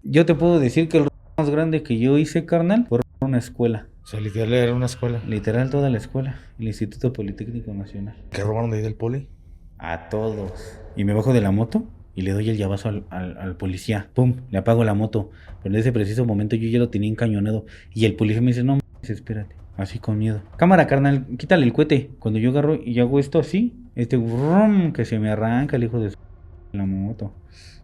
Yo te puedo decir que el robo más grande que yo hice, carnal, fue robar una escuela. O sea, literal era una escuela. Literal toda la escuela, el Instituto Politécnico Nacional. ¿Qué robaron de ahí del poli? A todos. Y me bajo de la moto y le doy el llavazo al policía. ¡Pum! Le apago la moto. Pero en ese preciso momento yo ya lo tenía encañonado. Y el policía me dice, no, espérate. Así con miedo. Cámara, carnal, quítale el cohete. Cuando yo agarro y hago esto así, brum, que se me arranca el hijo de su la moto.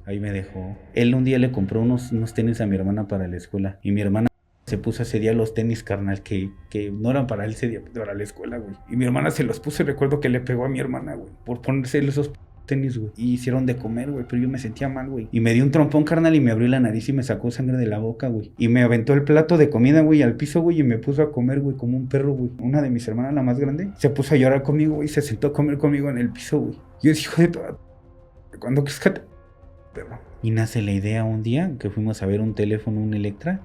Ahí me dejó. Él un día le compró unos tenis a mi hermana para la escuela. Y mi hermana se puso ese día los tenis, carnal, que no eran para él ese día, para la escuela, güey. Y mi hermana se los puso y recuerdo que le pegó a mi hermana, güey, por ponerse esos tenis, güey. Y hicieron de comer, güey, pero yo me sentía mal, güey. Y me dio un trompón, carnal, y me abrió la nariz y me sacó sangre de la boca, güey. Y me aventó el plato de comida, güey, al piso, güey, y me puso a comer, güey, como un perro, güey. Una de mis hermanas, la más grande, se puso a llorar conmigo, güey, y se sentó a comer conmigo en el piso, güey. Yo dije, hijo de toda... ¿Cuándo crees que te... perro? Y nace la idea un día que fuimos a ver un teléfono, un Electra,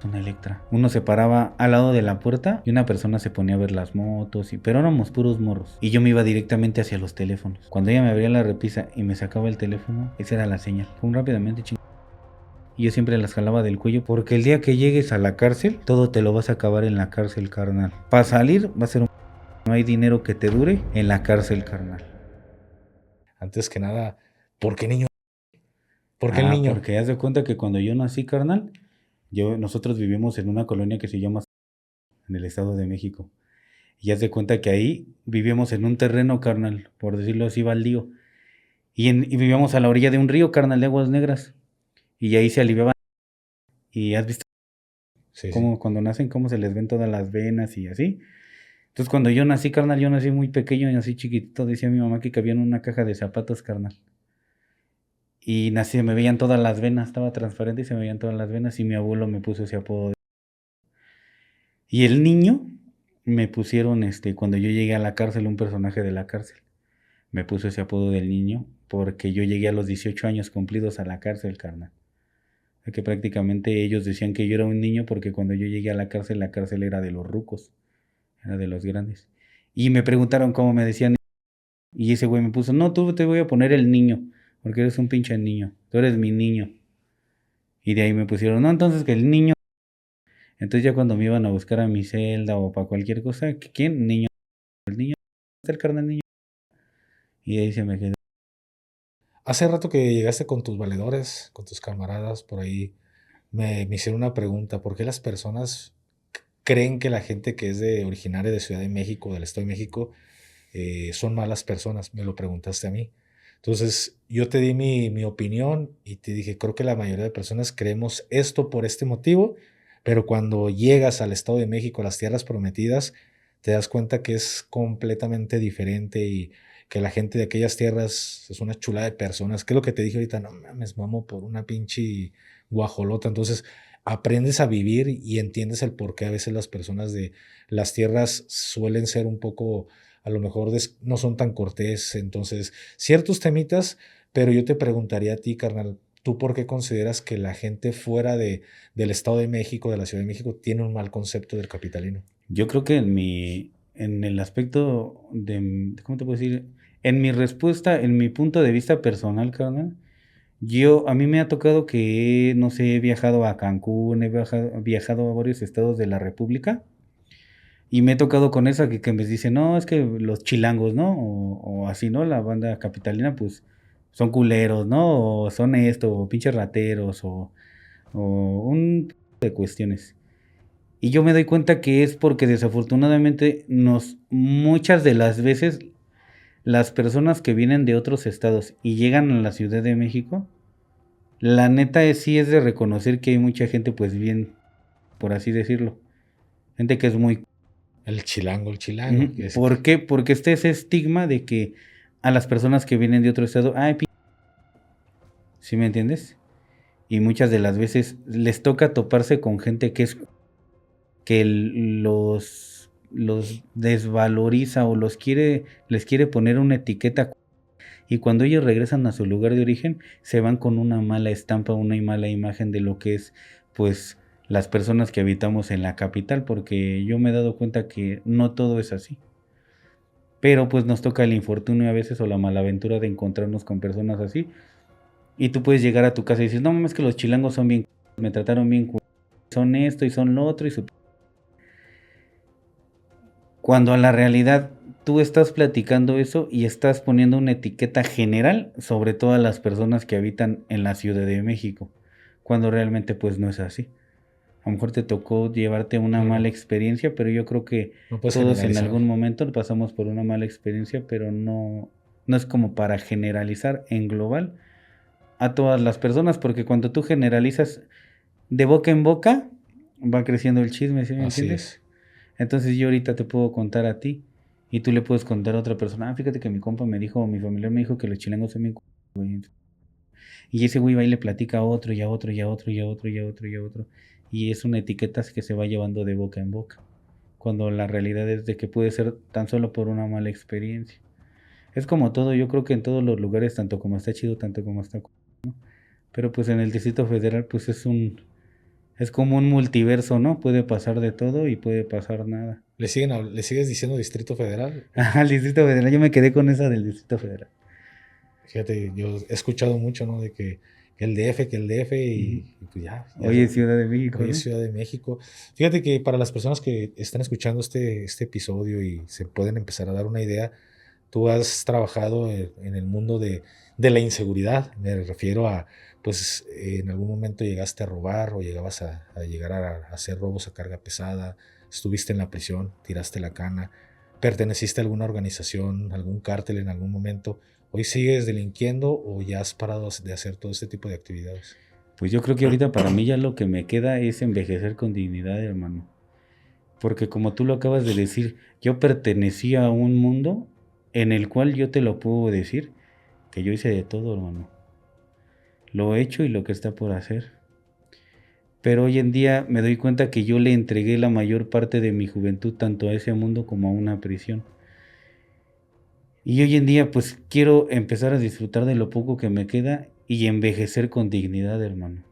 una Electra. Uno se paraba al lado de la puerta y una persona se ponía a ver las motos, pero éramos puros morros. Y yo me iba directamente hacia los teléfonos. Cuando ella me abría la repisa y me sacaba el teléfono, esa era la señal. Fue rápidamente y yo siempre las jalaba del cuello porque el día que llegues a la cárcel, todo te lo vas a acabar en la cárcel, carnal. Para salir va a ser un... No hay dinero que te dure en la cárcel, carnal. Antes que nada, ¿por qué niño? ¿Por qué el niño? Porque haz de cuenta que cuando yo nací, carnal, nosotros vivimos en una colonia que se llama en el Estado de México. Y haz de cuenta que ahí vivíamos en un terreno, carnal, por decirlo así, baldío. Y vivíamos a la orilla de un río, carnal, de aguas negras. Y ahí se aliviaban. Y has visto Sí, sí. cómo cuando nacen, cómo se les ven todas las venas y así. Entonces cuando yo nací, carnal, yo nací muy pequeño y nací chiquitito. Decía mi mamá que cabía en una caja de zapatos, carnal. Y nací, me veían todas las venas, estaba transparente y se me veían todas las venas. Y mi abuelo me puso ese apodo. Y el niño me pusieron, cuando yo llegué a la cárcel, un personaje de la cárcel. Me puso ese apodo del niño porque yo llegué a los 18 años cumplidos a la cárcel, carnal. Que prácticamente ellos decían que yo era un niño porque cuando yo llegué a la cárcel era de los rucos, era de los grandes. Y me preguntaron cómo me decían. Y ese güey me puso, no, tú te voy a poner el niño, porque eres un pinche niño, tú eres mi niño. Y de ahí me pusieron, no, entonces que el niño. Entonces ya cuando me iban a buscar a mi celda o para cualquier cosa, ¿quién? Niño. El niño, está el carnal niño. Y ahí se me quedó. Hace rato que llegaste con tus valedores, con tus camaradas, por ahí me hicieron una pregunta. ¿Por qué las personas creen que la gente que es originaria de Ciudad de México, del Estado de México, son malas personas? Me lo preguntaste a mí. Entonces, yo te di mi opinión y te dije, creo que la mayoría de personas creemos esto por este motivo, pero cuando llegas al Estado de México, a las tierras prometidas, te das cuenta que es completamente diferente y que la gente de aquellas tierras es una chula de personas. ¿Qué es lo que te dije ahorita? No mames, mamo por una pinche guajolota. Entonces, aprendes a vivir y entiendes el por qué a veces las personas de las tierras suelen ser un poco, a lo mejor no son tan cortés. Entonces, ciertos temitas, pero yo te preguntaría a ti, carnal, ¿tú por qué consideras que la gente fuera del Estado de México, de la Ciudad de México, tiene un mal concepto del capitalino? Yo creo que en el aspecto de, ¿cómo te puedo decir? En mi respuesta, en mi punto de vista personal, carnal, a mí me ha tocado que, no sé, he viajado a Cancún, he viajado a varios estados de la República y me he tocado con esa que me dice, no, es que los chilangos, ¿no? O así, ¿no? La banda capitalina, pues, son culeros, ¿no? O son esto, o pinches rateros, o un de cuestiones. Y yo me doy cuenta que es porque desafortunadamente muchas de las veces las personas que vienen de otros estados y llegan a la Ciudad de México, la neta sí es de reconocer que hay mucha gente pues bien, por así decirlo, gente que es muy... El chilango, ¿Por qué? Porque está ese estigma de que a las personas que vienen de otro estado, ay, ¿sí me entiendes? Y muchas de las veces les toca toparse con gente que los desvaloriza o les quiere poner una etiqueta y cuando ellos regresan a su lugar de origen se van con una mala estampa, una mala imagen de lo que es pues las personas que habitamos en la capital, porque yo me he dado cuenta que no todo es así. Pero pues nos toca el infortunio a veces o la malaventura de encontrarnos con personas así Y tú puedes llegar a tu casa y decir, no mames, que los chilangos son bien, me trataron bien, son esto y son lo otro. Cuando a la realidad tú estás platicando eso y estás poniendo una etiqueta general sobre todas las personas que habitan en la Ciudad de México, cuando realmente pues no es así. A lo mejor te tocó llevarte una mala Claro, experiencia, pero yo creo que no puedes todos en generalizar. algún momento pasamos por una mala experiencia, pero no es como para generalizar en global a todas las personas, porque cuando tú generalizas de boca en boca, va creciendo el chisme, ¿sí me Así entiendes? es. Entonces yo ahorita te puedo contar a ti y tú le puedes contar a otra persona, fíjate que mi compa me dijo, mi familiar me dijo que los chilangos son bien güey. Y ese güey va y le platica a otro y a otro y a otro y a otro y a otro y a otro. Y es una etiqueta que se va llevando de boca en boca. Cuando la realidad es de que puede ser tan solo por una mala experiencia. Es como todo, yo creo que en todos los lugares, tanto como está chido, tanto como está, ¿no? Pero pues en el Distrito Federal, pues es como un multiverso, ¿no? Puede pasar de todo y puede pasar nada. ¿Le sigues diciendo Distrito Federal? Ajá, el Distrito Federal, yo me quedé con esa del Distrito Federal. Fíjate, yo he escuchado mucho, ¿no? De que el DF, que el DF Ujú. y pues ya Hoy es Ciudad de México, hoy es ¿no? Ciudad de México. Fíjate que para las personas que están escuchando este episodio y se pueden empezar a dar una idea, tú has trabajado en el mundo de la inseguridad. Me refiero a, pues, en algún momento llegaste a robar o llegabas a llegar a hacer robos a carga pesada, estuviste en la prisión, tiraste la cana, perteneciste a alguna organización, algún cártel en algún momento. ¿Hoy sigues delinquiendo o ya has parado de hacer todo este tipo de actividades? Pues yo creo que ahorita para mí ya lo que me queda es envejecer con dignidad, hermano. Porque como tú lo acabas de decir, yo pertenecía a un mundo en el cual yo te lo puedo decir, que yo hice de todo, hermano. Lo he hecho y lo que está por hacer. Pero hoy en día me doy cuenta que yo le entregué la mayor parte de mi juventud tanto a ese mundo como a una prisión. Y hoy en día pues quiero empezar a disfrutar de lo poco que me queda y envejecer con dignidad, hermano.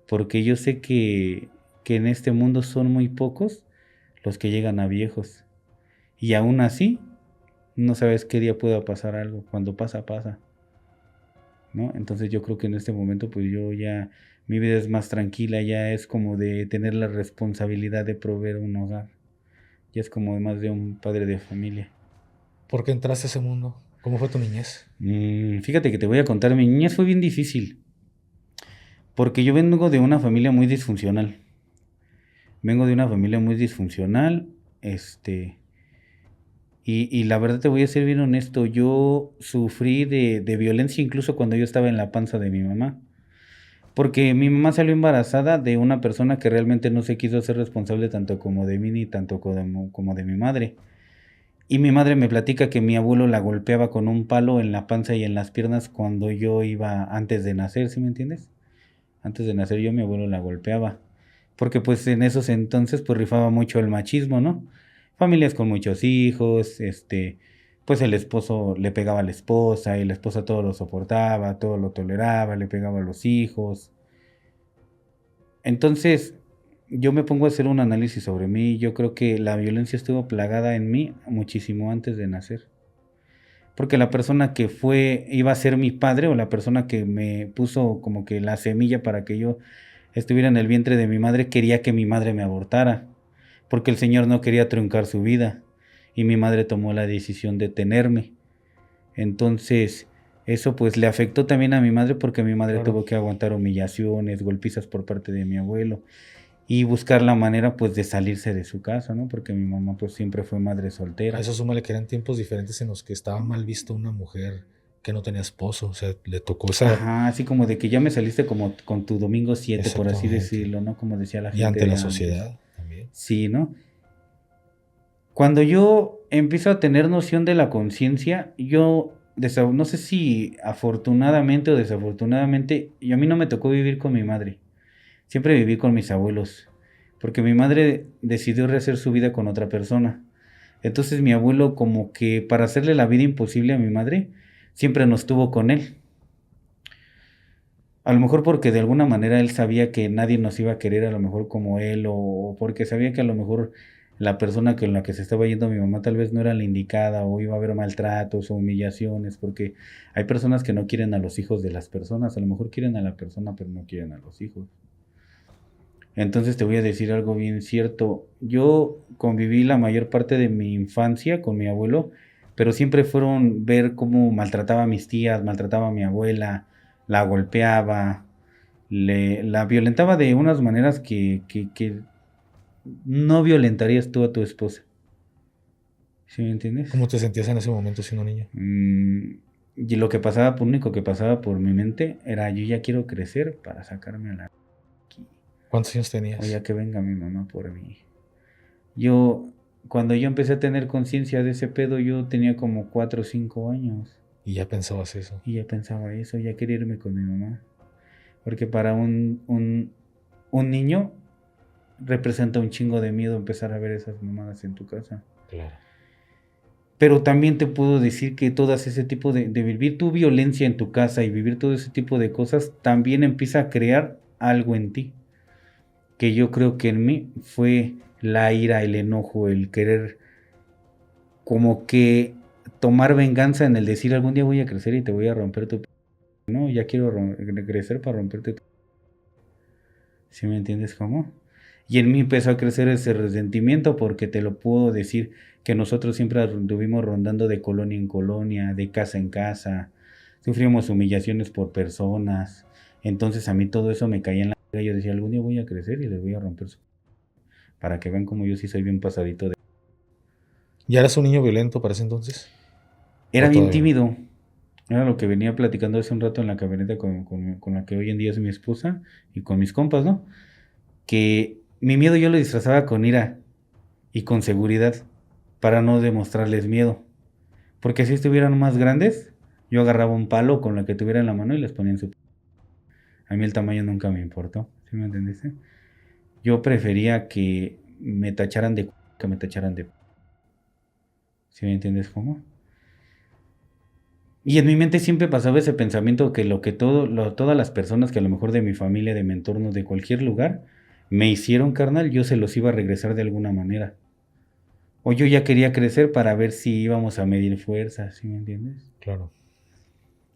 Porque yo sé que en este mundo son muy pocos los que llegan a viejos. Y aún así, no sabes qué día pueda pasar algo. Cuando pasa, pasa, ¿no? Entonces yo creo que en este momento, pues yo ya, mi vida es más tranquila, ya es como de tener la responsabilidad de proveer un hogar. Ya es como más de un padre de familia. ¿Por qué entraste a ese mundo? ¿Cómo fue tu niñez? Fíjate que te voy a contar, mi niñez fue bien difícil. Porque yo vengo de una familia muy disfuncional. Vengo de una familia muy disfuncional, este, y la verdad te voy a ser bien honesto, yo sufrí de violencia incluso cuando yo estaba en la panza de mi mamá. Porque mi mamá salió embarazada de una persona que realmente no se quiso hacer responsable tanto como de mí ni tanto como de mi madre. Y mi madre me platica que mi abuelo la golpeaba con un palo en la panza y en las piernas cuando yo iba antes de nacer, ¿sí me entiendes? Antes de nacer yo mi abuelo la golpeaba. Porque pues en esos entonces pues rifaba mucho el machismo, ¿no? Familias con muchos hijos, pues el esposo le pegaba a la esposa y la esposa todo lo soportaba, todo lo toleraba, le pegaba a los hijos. Entonces yo me pongo a hacer un análisis sobre mí, yo creo que la violencia estuvo plagada en mí muchísimo antes de nacer. Porque la persona que iba a ser mi padre o la persona que me puso como que la semilla para que yo estuviera en el vientre de mi madre, quería que mi madre me abortara, porque el Señor no quería truncar su vida y mi madre tomó la decisión de tenerme. Entonces, eso pues le afectó también a mi madre porque mi madre Claro. tuvo que aguantar humillaciones, golpizas por parte de mi abuelo y buscar la manera pues de salirse de su casa, ¿no? Porque mi mamá pues siempre fue madre A soltera. eso súmale que eran tiempos diferentes en los que estaba mal visto una mujer que no tenía esposo. O sea, le tocó esa. Ajá, así como de que ya me saliste como con tu domingo 7 por así Exactamente. decirlo, ¿no? Como decía la Y gente ante de la antes. sociedad también. Sí, ¿no? Cuando yo empiezo a tener noción de la conciencia, yo no sé si afortunadamente o desafortunadamente, y a mí no me tocó vivir con mi madre. Siempre viví con mis abuelos, porque mi madre decidió rehacer su vida con otra persona. Entonces mi abuelo como que para hacerle la vida imposible a mi madre, siempre nos tuvo con él. A lo mejor porque de alguna manera él sabía que nadie nos iba a querer a lo mejor como él o porque sabía que a lo mejor la persona con la que se estaba yendo mi mamá tal vez no era la indicada o iba a haber maltratos o humillaciones, porque hay personas que no quieren a los hijos de las personas, a lo mejor quieren a la persona pero no quieren a los hijos. Entonces te voy a decir algo bien cierto. Yo conviví la mayor parte de mi infancia con mi abuelo, pero siempre fueron ver cómo maltrataba a mis tías, maltrataba a mi abuela, la golpeaba, la violentaba de unas maneras que no violentarías tú a tu esposa. ¿Sí me entiendes? ¿Cómo te sentías en ese momento siendo niño? Y lo que pasaba, por único que pasaba por mi mente era yo ya quiero crecer para sacarme a la aquí. ¿Cuántos años O tenías? ya que venga mi mamá por mí. Yo, cuando yo empecé a tener conciencia de ese pedo, yo tenía como 4 o 5 años. Y ya pensabas eso. Y ya pensaba eso, ya quería irme con mi mamá. Porque para un niño representa un chingo de miedo empezar a ver esas mamadas en tu casa. Claro. Pero también te puedo decir que todas ese tipo de vivir tu violencia en tu casa y vivir todo ese tipo de cosas también empieza a crear algo en ti. Que yo creo que en mí fue la ira, el enojo, el querer como que tomar venganza en el decir algún día voy a crecer y te voy a romper tu... No, ya quiero crecer para romperte tu... ¿Sí me entiendes cómo? Y en mí empezó a crecer ese resentimiento porque te lo puedo decir que nosotros siempre estuvimos rondando de colonia en colonia, de casa en casa, sufrimos humillaciones por personas, entonces a mí todo eso me caía en la cara, yo decía algún día voy a crecer y les voy a romper su... para que vean como yo sí soy bien pasadito de... ¿Ya eras un niño violento para ese entonces? Era ¿O bien todavía no? tímido, era lo que venía platicando hace un rato en la camioneta con la que hoy en día es mi esposa y con mis compas, ¿no? Que mi miedo yo lo disfrazaba con ira y con seguridad para no demostrarles miedo. Porque si estuvieran más grandes, yo agarraba un palo con lo que tuviera en la mano y les ponía en su... A mí el tamaño nunca me importó, ¿sí me entendiste? Yo prefería que me tacharan de... que me tacharan de... ¿Sí me entiendes cómo? Y en mi mente siempre pasaba ese pensamiento que lo que todas las personas que a lo mejor de mi familia, de mi entorno, de cualquier lugar, me hicieron carnal, yo se los iba a regresar de alguna manera. O yo ya quería crecer para ver si íbamos a medir fuerzas, ¿sí me entiendes? Claro.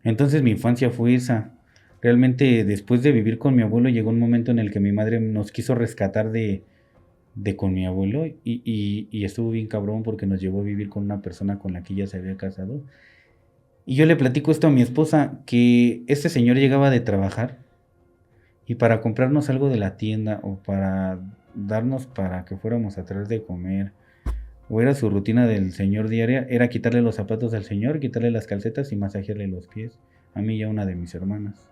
Entonces mi infancia fue esa. Realmente después de vivir con mi abuelo llegó un momento en el que mi madre nos quiso rescatar de con mi abuelo y estuvo bien cabrón porque nos llevó a vivir con una persona con la que ella se había casado. Y yo le platico esto a mi esposa, que este señor llegaba de trabajar y para comprarnos algo de la tienda o para darnos para que fuéramos a traer de comer, o era su rutina del señor diaria, era quitarle los zapatos al señor, quitarle las calcetas y masajearle los pies, a mí y a una de mis hermanas.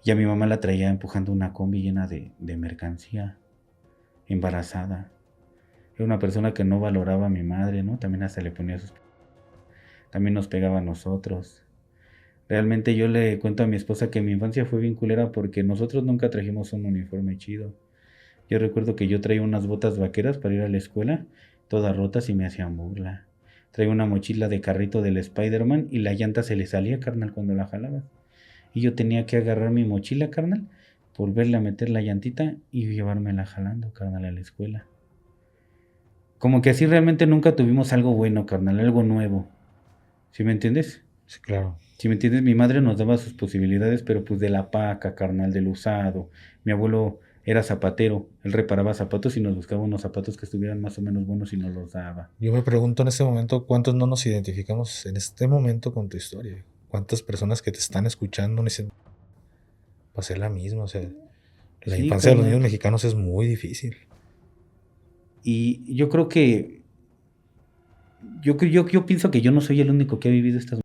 Y a mi mamá la traía empujando una combi llena de mercancía, embarazada. Era una persona que no valoraba a mi madre, ¿no? También hasta le ponía sus... También nos pegaba a nosotros. Realmente yo le cuento a mi esposa que mi infancia fue bien culera porque nosotros nunca trajimos un uniforme chido. Yo recuerdo que yo traía unas botas vaqueras para ir a la escuela, todas rotas y me hacían burla. Traía una mochila de carrito del Spider-Man y la llanta se le salía, carnal, cuando la jalabas. Y yo tenía que agarrar mi mochila, carnal, volverle a meter la llantita y llevármela jalando, carnal, a la escuela. Como que así realmente nunca tuvimos algo bueno, carnal, algo nuevo. ¿Sí me entiendes? Sí, claro. Si me entiendes, mi madre nos daba sus posibilidades, pero pues de la paca, carnal, del usado. Mi abuelo era zapatero, él reparaba zapatos y nos buscaba unos zapatos que estuvieran más o menos buenos y nos los daba. Yo me pregunto en este momento, ¿cuántos no nos identificamos en este momento con tu historia? ¿Cuántas personas que te están escuchando me dicen, va a ser la misma? O sea, la Sí, infancia de los niños carnal. mexicanos es muy difícil. Y yo creo que, yo pienso que yo no soy el único que ha vivido estas...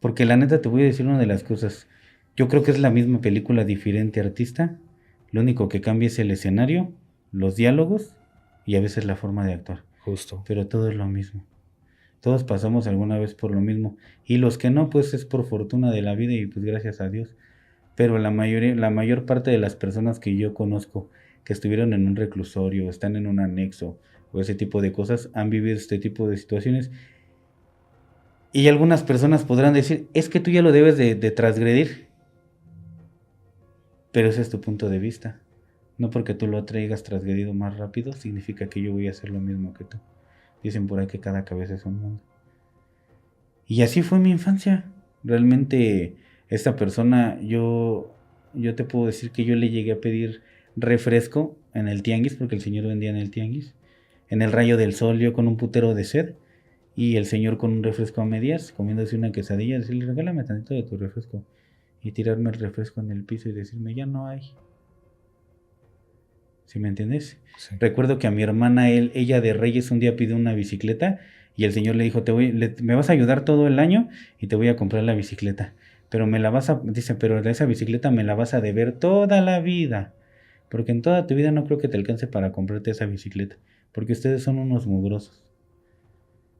Porque la neta te voy a decir una de las cosas. Yo creo que es la misma película, diferente artista. Lo único que cambia es el escenario, los diálogos y a veces la forma de actuar. Justo. Pero todo es lo mismo. Todos pasamos alguna vez por lo mismo. Y los que no, pues es por fortuna de la vida y pues gracias a Dios. Pero la mayor parte de las personas que yo conozco que estuvieron en un reclusorio, están en un anexo o ese tipo de cosas, han vivido este tipo de situaciones. Y algunas personas podrán decir, es que tú ya lo debes de transgredir. Pero ese es tu punto de vista. No porque tú lo traigas transgredido más rápido, significa que yo voy a hacer lo mismo que tú. Dicen por ahí que cada cabeza es un mundo. Y así fue mi infancia. Realmente, esta persona, yo te puedo decir que yo le llegué a pedir refresco en el tianguis, porque el señor vendía en el tianguis. En el rayo del sol, yo con un putero de sed. Y el señor con un refresco a medias, comiéndose una quesadilla, decirle, regálame tantito de tu refresco. Y tirarme el refresco en el piso y decirme, ya no hay. ¿Sí me entiendes? Sí. Recuerdo que a mi hermana, ella de Reyes, un día pidió una bicicleta y el señor le dijo, me vas a ayudar todo el año y te voy a comprar la bicicleta. Pero dice, pero de esa bicicleta me la vas a deber toda la vida. Porque en toda tu vida no creo que te alcance para comprarte esa bicicleta. Porque ustedes son unos mugrosos.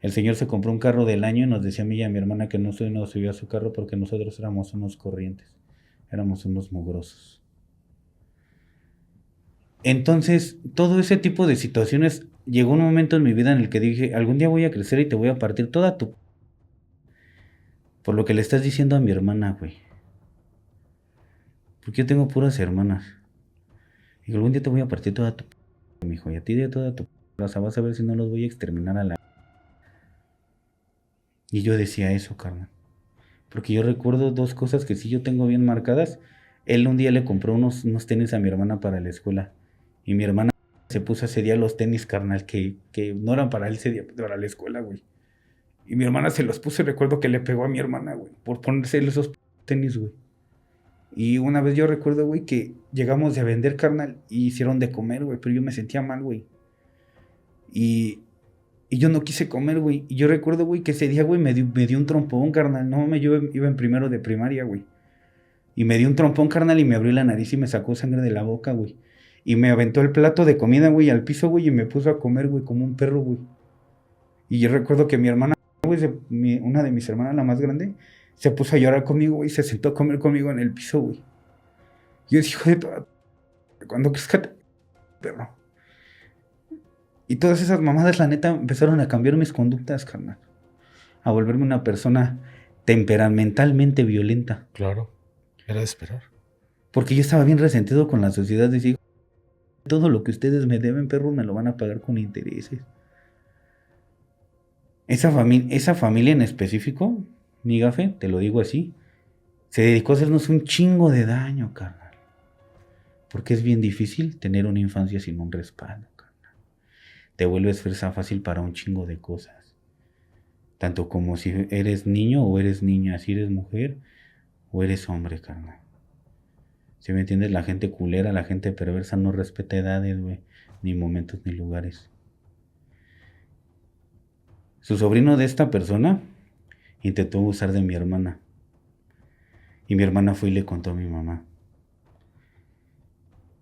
El señor se compró un carro del año y nos decía a mí y a mi hermana que no subió a su carro porque nosotros éramos unos corrientes. Éramos unos mugrosos. Entonces, todo ese tipo de situaciones, llegó un momento en mi vida en el que dije, algún día voy a crecer y te voy a partir toda tu... Por lo que le estás diciendo a mi hermana, güey. Porque yo tengo puras hermanas. Y algún día te voy a partir toda tu... mijo, y a ti de toda tu... vas a ver si no los voy a exterminar a la... Y yo decía eso, carnal. Porque yo recuerdo dos cosas que sí yo tengo bien marcadas. Él un día le compró unos tenis a mi hermana para la escuela. Y mi hermana se puso ese día los tenis, carnal, que no eran para él ese día, para la escuela, güey. Y mi hermana se los puso y recuerdo que le pegó a mi hermana, güey, por ponerse esos tenis, güey. Y una vez yo recuerdo, güey, que llegamos a vender, carnal, y hicieron de comer, güey, pero yo me sentía mal, güey. Y yo no quise comer, güey. Y yo recuerdo, güey, que ese día, güey, me dio un trompón, carnal. No, yo iba en primero de primaria, güey. Y me dio un trompón, carnal, y me abrió la nariz y me sacó sangre de la boca, güey. Y me aventó el plato de comida, güey, al piso, güey, y me puso a comer, güey, como un perro, güey. Y yo recuerdo que mi hermana, güey, una de mis hermanas, la más grande, se puso a llorar conmigo, güey, y se sentó a comer conmigo en el piso, güey. Yo dije, hijo de toda... cuando crezca, perro. Y todas esas mamadas, la neta, empezaron a cambiar mis conductas, carnal. A volverme una persona temperamentalmente violenta. Claro, era de esperar. Porque yo estaba bien resentido con la sociedad. Decía, todo lo que ustedes me deben, perros, me lo van a pagar con intereses. Esa familia en específico, mi gafe, te lo digo así, se dedicó a hacernos un chingo de daño, carnal. Porque es bien difícil tener una infancia sin un respaldo, carnal. Te vuelves fresa fácil para un chingo de cosas. Tanto como si eres niño o eres niña, si eres mujer o eres hombre, carnal. ¿Sí me entiendes? La gente culera, la gente perversa no respeta edades, güey, ni momentos ni lugares. Su sobrino de esta persona intentó abusar de mi hermana. Y mi hermana fue y le contó a mi mamá.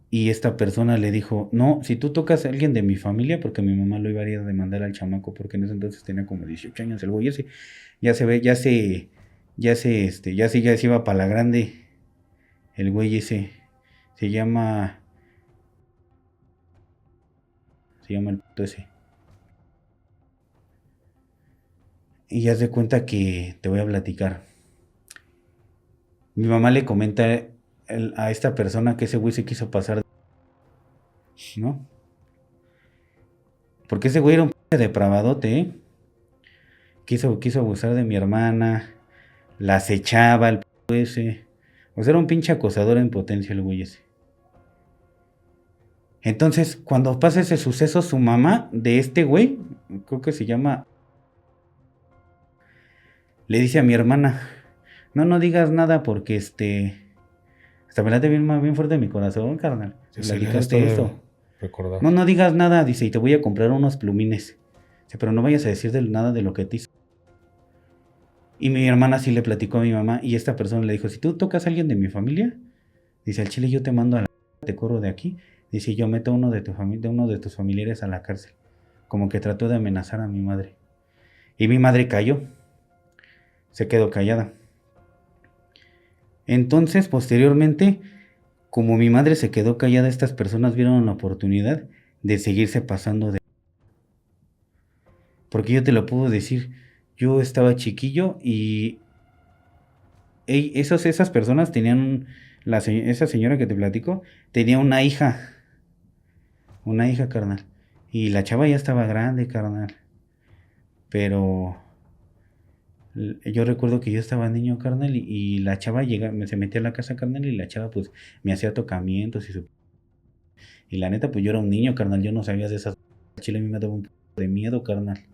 Y esta persona le dijo, no, si tú tocas a alguien de mi familia, porque mi mamá lo iba a ir a demandar al chamaco, porque en ese entonces tenía como 18 años el güey ese, ya se iba para la grande. El güey ese se llama el puto ese. Y ya se cuenta que te voy a platicar. Mi mamá le comenta a esta persona que ese güey se quiso pasar, ¿no? Porque ese güey era un depravadote, ¿eh? Quiso abusar de mi hermana, la acechaba el ese. O sea, era un pinche acosador en potencia el güey ese. Entonces, cuando pasa ese suceso, su mamá de este güey, creo que se llama, le dice a mi hermana, no digas nada porque hasta me late bien fuerte en mi corazón, carnal. Sí, Platicaste esto. Recordar. No digas nada, dice, y te voy a comprar unos plumines. Dice, pero no vayas a decir nada de lo que te hizo. Y mi hermana sí le platicó a mi mamá, y esta persona le dijo, si tú tocas a alguien de mi familia, dice, al chile yo te mando a la... te corro de aquí. Dice, yo meto a uno de tus familiares a la cárcel. Como que trató de amenazar a mi madre. Y mi madre cayó. Se quedó callada. Entonces, posteriormente, como mi madre se quedó callada, estas personas vieron la oportunidad de seguirse pasando de... Porque yo te lo puedo decir, yo estaba chiquillo y esas personas tenían, esa señora que te platico, tenía una hija Una hija, carnal. Y la chava ya estaba grande, carnal. Pero yo recuerdo que yo estaba niño, carnal, y la chava se metía a la casa, carnal, y la chava pues me hacía tocamientos y la neta pues yo era un niño, carnal, yo no sabía de esas. Chile a mí me daba un poco de miedo, carnal.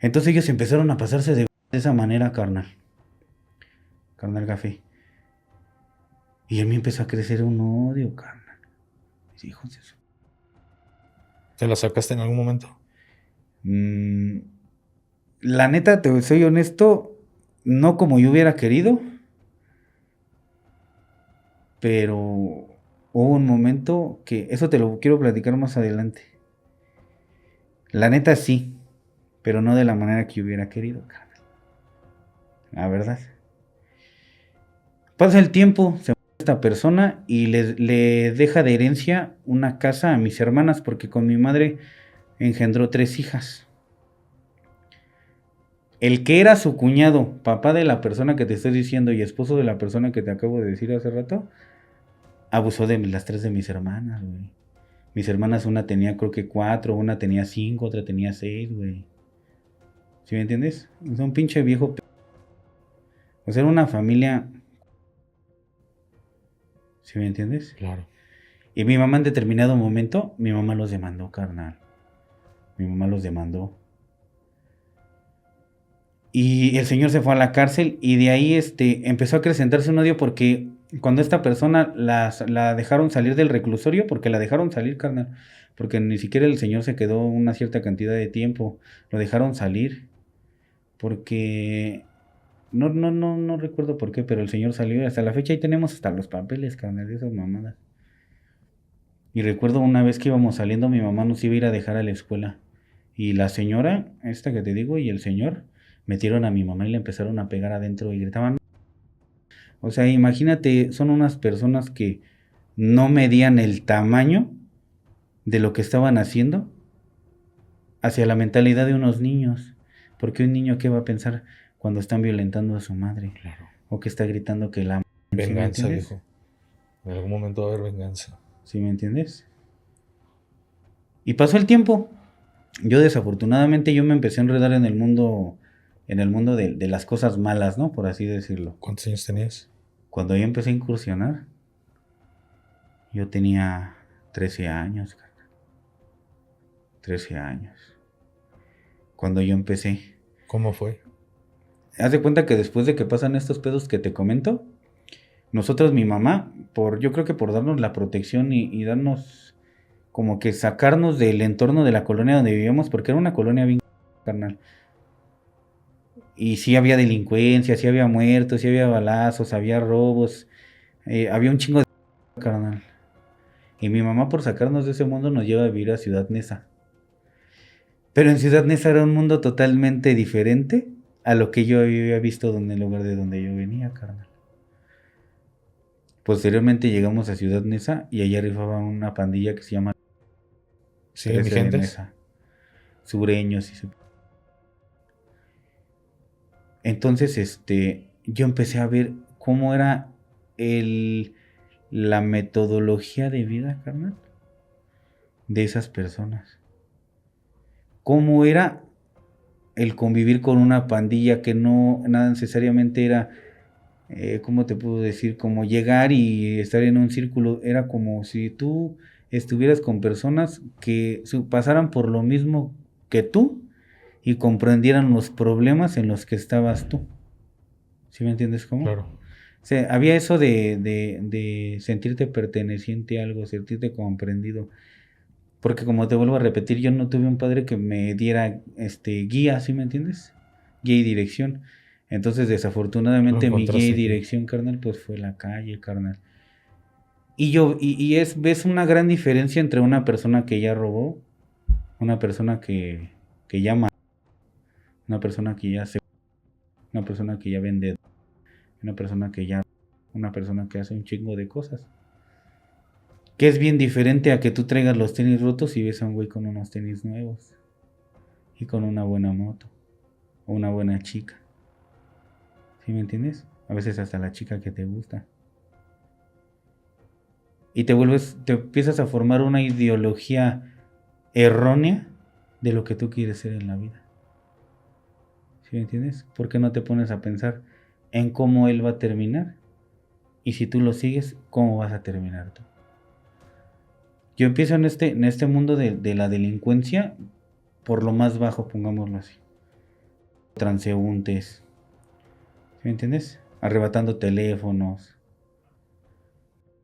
Entonces ellos empezaron a pasarse de esa manera, carnal. Carnal Café. Y en mí empezó a crecer un odio, carnal. Mis hijos de su... ¿Te la sacaste en algún momento? Mm, la neta, te soy honesto, no como yo hubiera querido, pero hubo un momento que, eso te lo quiero platicar más adelante. La neta sí, pero no de la manera que yo hubiera querido, carnal. La verdad. Pasa el tiempo, se muere esta persona y le deja de herencia una casa a mis hermanas porque con mi madre engendró 3 hijas. El que era su cuñado, papá de la persona que te estoy diciendo y esposo de la persona que te acabo de decir hace rato, abusó de las 3 de mis hermanas, güey. Mis hermanas, una tenía creo que 4, una tenía 5, otra tenía 6, güey. ¿Sí me entiendes? Es un pinche viejo. O sea, era una familia. ¿Sí me entiendes? Claro. Y mi mamá en determinado momento, mi mamá los demandó, carnal. Mi mamá los demandó. Y el señor se fue a la cárcel y de ahí empezó a acrecentarse un odio porque cuando esta persona la dejaron salir del reclusorio, porque la dejaron salir, carnal, porque ni siquiera el señor se quedó una cierta cantidad de tiempo, lo dejaron salir, porque no recuerdo por qué, pero el señor salió, hasta la fecha ahí tenemos hasta los papeles, carnal, de esas mamadas. Y recuerdo una vez que íbamos saliendo, mi mamá nos iba a ir a dejar a la escuela. Y la señora, esta que te digo, y el señor, metieron a mi mamá y le empezaron a pegar adentro y gritaban. O sea, imagínate, son unas personas que no medían el tamaño de lo que estaban haciendo hacia la mentalidad de unos niños. Porque un niño, ¿qué va a pensar cuando están violentando a su madre? Claro. O que está gritando que la... ¿Sí me Venganza, entiendes? viejo. En algún momento va a haber venganza. ¿Sí me entiendes? Y pasó el tiempo. Yo desafortunadamente yo me empecé a enredar en el mundo de las cosas malas, ¿no? Por así decirlo. ¿Cuántos años tenías? Cuando yo empecé a incursionar, yo tenía 13 años, carnal. 13 años. Cuando yo empecé. ¿Cómo fue? Haz de cuenta que después de que pasan estos pedos que te comento, nosotros, mi mamá, yo creo que por darnos la protección y darnos como que sacarnos del entorno de la colonia donde vivíamos, porque era una colonia bien carnal. Y sí había delincuencia, sí había muertos, sí había balazos, había robos, había un chingo de carnal. Y mi mamá por sacarnos de ese mundo nos lleva a vivir a Ciudad Neza. Pero en Ciudad Neza era un mundo totalmente diferente a lo que yo había visto en el lugar de donde yo venía, carnal. Posteriormente llegamos a Ciudad Neza y allá rifaba una pandilla que se llama ¿Siguen 13 de vigentes? Neza. Sureños y su... Entonces, yo empecé a ver cómo era la metodología de vida, carnal, de esas personas. Cómo era el convivir con una pandilla que no nada necesariamente era, ¿cómo te puedo decir? Como llegar y estar en un círculo. Era como si tú estuvieras con personas que pasaran por lo mismo que tú y comprendieran los problemas en los que estabas tú. ¿Sí me entiendes cómo? Claro. O sea, había eso de sentirte perteneciente a algo, sentirte comprendido. Porque como te vuelvo a repetir, yo no tuve un padre que me diera guía, ¿sí me entiendes? Guía y dirección. Entonces, Lo desafortunadamente, mi guía y encontraste aquí. dirección, carnal, pues fue la calle, carnal. Ves una gran diferencia entre una persona que ya robó, una persona que ya mató, una persona que ya se... una persona que ya vende, una persona que ya... una persona que hace un chingo de cosas. Que es bien diferente a que tú traigas los tenis rotos y ves a un güey con unos tenis nuevos. Y con una buena moto. O una buena chica. ¿Sí me entiendes? A veces hasta la chica que te gusta. y te empiezas a formar una ideología errónea de lo que tú quieres ser en la vida. ¿Sí me entiendes? ¿Por qué no te pones a pensar en cómo él va a terminar? Y si tú lo sigues, ¿cómo vas a terminar tú? Yo empiezo en este mundo de la delincuencia por lo más bajo, pongámoslo así. Transeúntes, ¿sí me entiendes? Arrebatando teléfonos,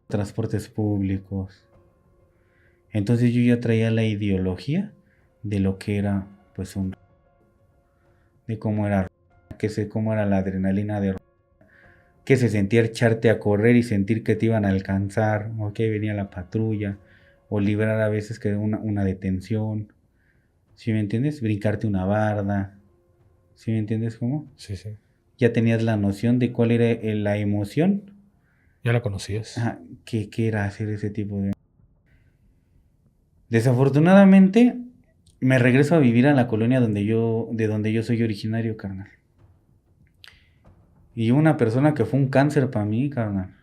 transportes públicos. Entonces yo ya traía la ideología de lo que era, pues, de cómo era, cómo era la adrenalina de que se sentía echarte a correr y sentir que te iban a alcanzar, o que venía la patrulla, o librar a veces que una detención, ¿sí me entiendes? Brincarte una barda, ¿sí me entiendes cómo? Sí, sí. Ya tenías la noción de cuál era la emoción. Ya la conocías. Ajá, que era hacer ese tipo de... Desafortunadamente, me regreso a vivir a la colonia de donde yo soy originario, carnal. Y una persona que fue un cáncer para mí, carnal.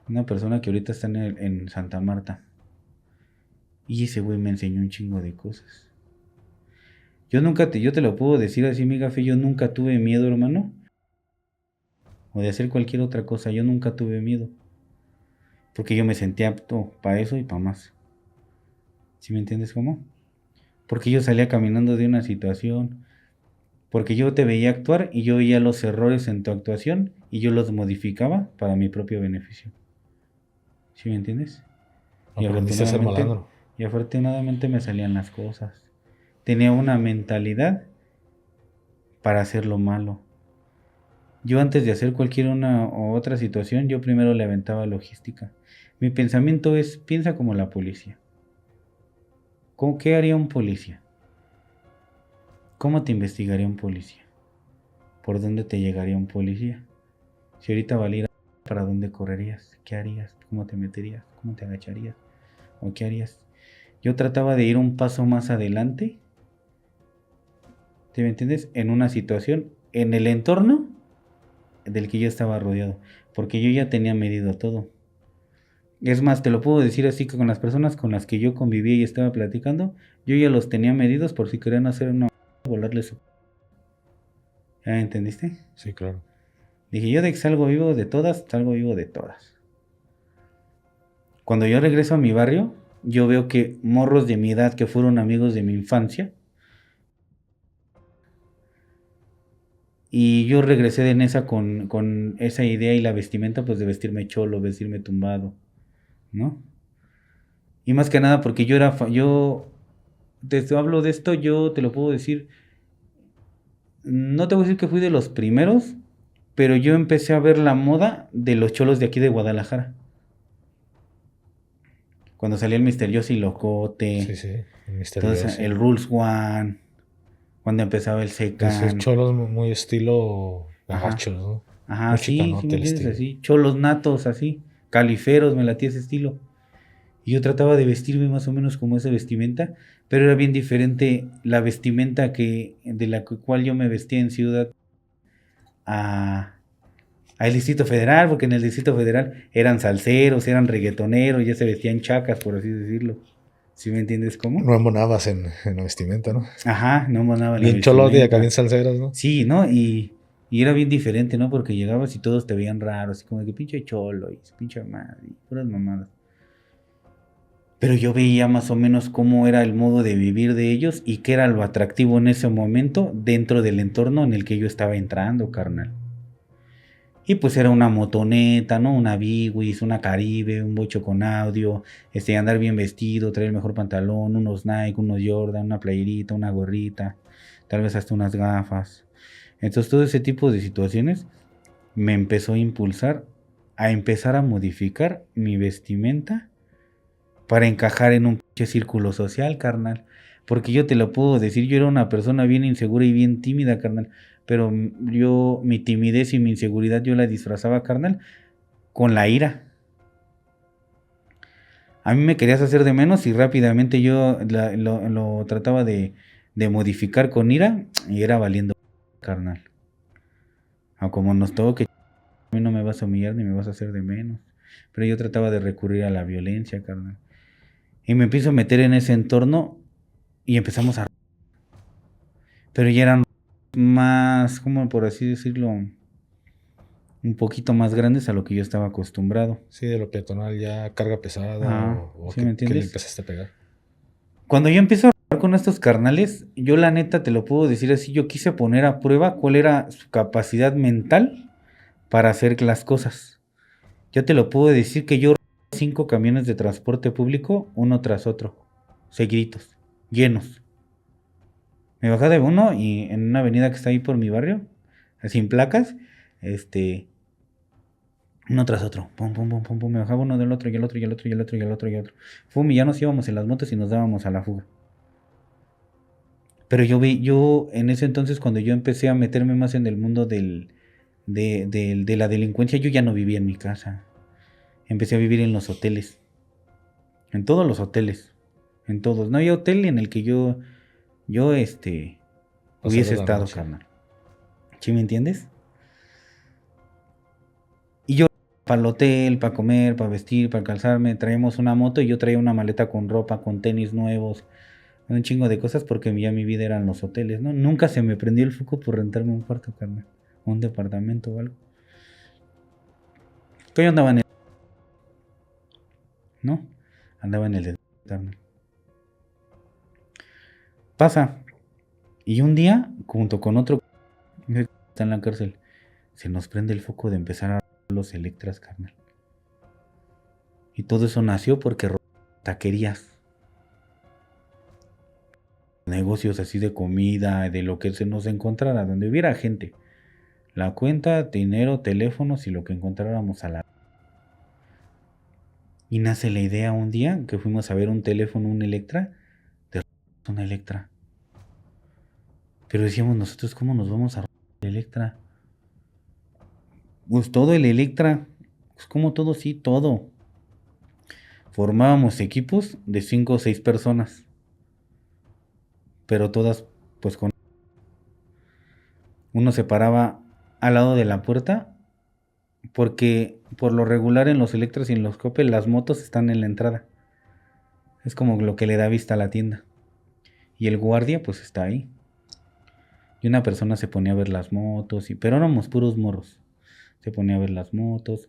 Una persona que ahorita está en Santa Marta. Y ese güey me enseñó un chingo de cosas. Yo te lo puedo decir así, mi gafe, yo nunca tuve miedo, hermano. O de hacer cualquier otra cosa, yo nunca tuve miedo. Porque yo me sentía apto para eso y para más. ¿Sí me entiendes cómo? Porque yo salía caminando de una situación. Porque yo te veía actuar y yo veía los errores en tu actuación y yo los modificaba para mi propio beneficio. ¿Sí me entiendes? Y Aprendiste a ser afortunadamente, malandro. y afortunadamente me salían las cosas. Tenía una mentalidad para hacer lo malo. Yo antes de hacer cualquier una o otra situación, yo primero le aventaba logística. Mi pensamiento es, piensa como la policía. ¿Qué haría un policía? ¿Cómo te investigaría un policía? ¿Por dónde te llegaría un policía? Si ahorita valiera, ¿para dónde correrías? ¿Qué harías? ¿Cómo te meterías? ¿Cómo te agacharías? ¿O qué harías? Yo trataba de ir un paso más adelante, ¿te me entiendes? En una situación, en el entorno del que yo estaba rodeado, porque yo ya tenía medido todo. Es más, te lo puedo decir así que con las personas con las que yo convivía y estaba platicando, yo ya los tenía medidos por si querían hacer una volarles su... ¿Ya entendiste? Sí, claro. Dije, yo de que salgo vivo de todas, salgo vivo de todas. Cuando yo regreso a mi barrio, yo veo que morros de mi edad que fueron amigos de mi infancia, y yo regresé de esa con esa idea y la vestimenta, pues de vestirme cholo, vestirme tumbado, ¿no? Y más que nada porque desde hablo de esto, yo te lo puedo decir, no te voy a decir que fui de los primeros, pero yo empecé a ver la moda de los cholos de aquí de Guadalajara. Cuando salía el Misterioso y Sí, Locote, sí. El entonces misterioso. el Rules One, cuando empezaba el Esos Secan, cholos muy estilo ajá, gabachos, ¿no? ajá, Muy sí chicanote me el entiendes, estilo. así, cholos natos, así, califeros, me latía ese estilo. Y yo trataba de vestirme más o menos como esa vestimenta, pero era bien diferente la vestimenta de la cual yo me vestía en ciudad a, al Distrito Federal, porque en el Distrito Federal eran salseros, eran reggaetoneros, ya se vestían chacas, por así decirlo. ¿Sí me entiendes cómo? No embonabas en la vestimenta, ¿no? Ajá, no mandaba la Bien cholote y acá bien vestimenta. salseros, ¿no? Sí, ¿no? Y era bien diferente, ¿no? Porque llegabas y todos te veían raros, así como que pinche cholo y pinche madre, y puras mamadas. Pero yo veía más o menos cómo era el modo de vivir de ellos y qué era lo atractivo en ese momento dentro del entorno en el que yo estaba entrando, carnal. Y pues era una motoneta, ¿no? Una Biwis, una Caribe, un bocho con audio, andar bien vestido, traer el mejor pantalón, unos Nike, unos Jordan, una playerita, una gorrita, tal vez hasta unas gafas. Entonces todo ese tipo de situaciones me empezó a impulsar a empezar a modificar mi vestimenta para encajar en un pinche círculo social, carnal. Porque yo te lo puedo decir, yo era una persona bien insegura y bien tímida, carnal. Pero mi timidez y mi inseguridad, yo la disfrazaba, carnal, con la ira. A mí me querías hacer de menos y rápidamente yo lo trataba de modificar con ira y era valiendo, carnal. A como nos toque, a mí no me vas a humillar ni me vas a hacer de menos. Pero yo trataba de recurrir a la violencia, carnal. Y me empiezo a meter en ese entorno y empezamos a... Pero ya eran más, como por así decirlo, un poquito más grandes a lo que yo estaba acostumbrado. Sí, de lo peatonal ya carga pesada o ¿sí me que le entiendes? empezaste a pegar. Cuando yo empiezo a hablar con estos carnales, yo la neta te lo puedo decir así, yo quise poner a prueba cuál era su capacidad mental para hacer las cosas. Yo te lo puedo decir que yo 5 camiones de transporte público, uno tras otro, seguiditos, llenos. Me bajé de uno y en una avenida que está ahí por mi barrio, sin placas, uno tras otro, pum, pum, pum, pum, pum, me bajaba uno del otro y el otro y el otro y el otro y el otro y el otro. Fum, y ya nos íbamos en las motos y nos dábamos a la fuga. Pero yo en ese entonces cuando yo empecé a meterme más en el mundo de la delincuencia, yo ya no vivía en mi casa. Empecé a vivir en los hoteles. En todos los hoteles. En todos. No había hotel en el que yo hubiese estado, carnal. ¿Sí me entiendes? Y yo para el hotel, para comer, para vestir, para calzarme, traíamos una moto y yo traía una maleta con ropa, con tenis nuevos, un chingo de cosas porque ya mi vida eran los hoteles, ¿no? Nunca se me prendió el foco por rentarme un cuarto, carnal. Un departamento o algo. Que yo andaba en el... ¿no? Andaba en el de... carnal. Pasa. Y un día, junto con otro que está en la cárcel, se nos prende el foco de empezar a los Electras, carnal. Y todo eso nació porque taquerías, negocios así de comida, de lo que se nos encontrara, donde hubiera gente. La cuenta, dinero, teléfonos y lo que encontráramos a la... Y nace la idea un día que fuimos a ver un teléfono, un Electra, de una Electra. Pero decíamos nosotros, ¿cómo nos vamos a robar el Electra? Pues todo el Electra, pues como todo, sí, todo. Formábamos equipos de 5 o 6 personas. Pero todas, pues con... Uno se paraba al lado de la puerta, porque por lo regular en los Electras y en los Coppel las motos están en la entrada. Es como lo que le da vista a la tienda. Y el guardia pues está ahí. Y una persona se ponía a ver las motos, pero éramos puros morros. Se ponía a ver las motos.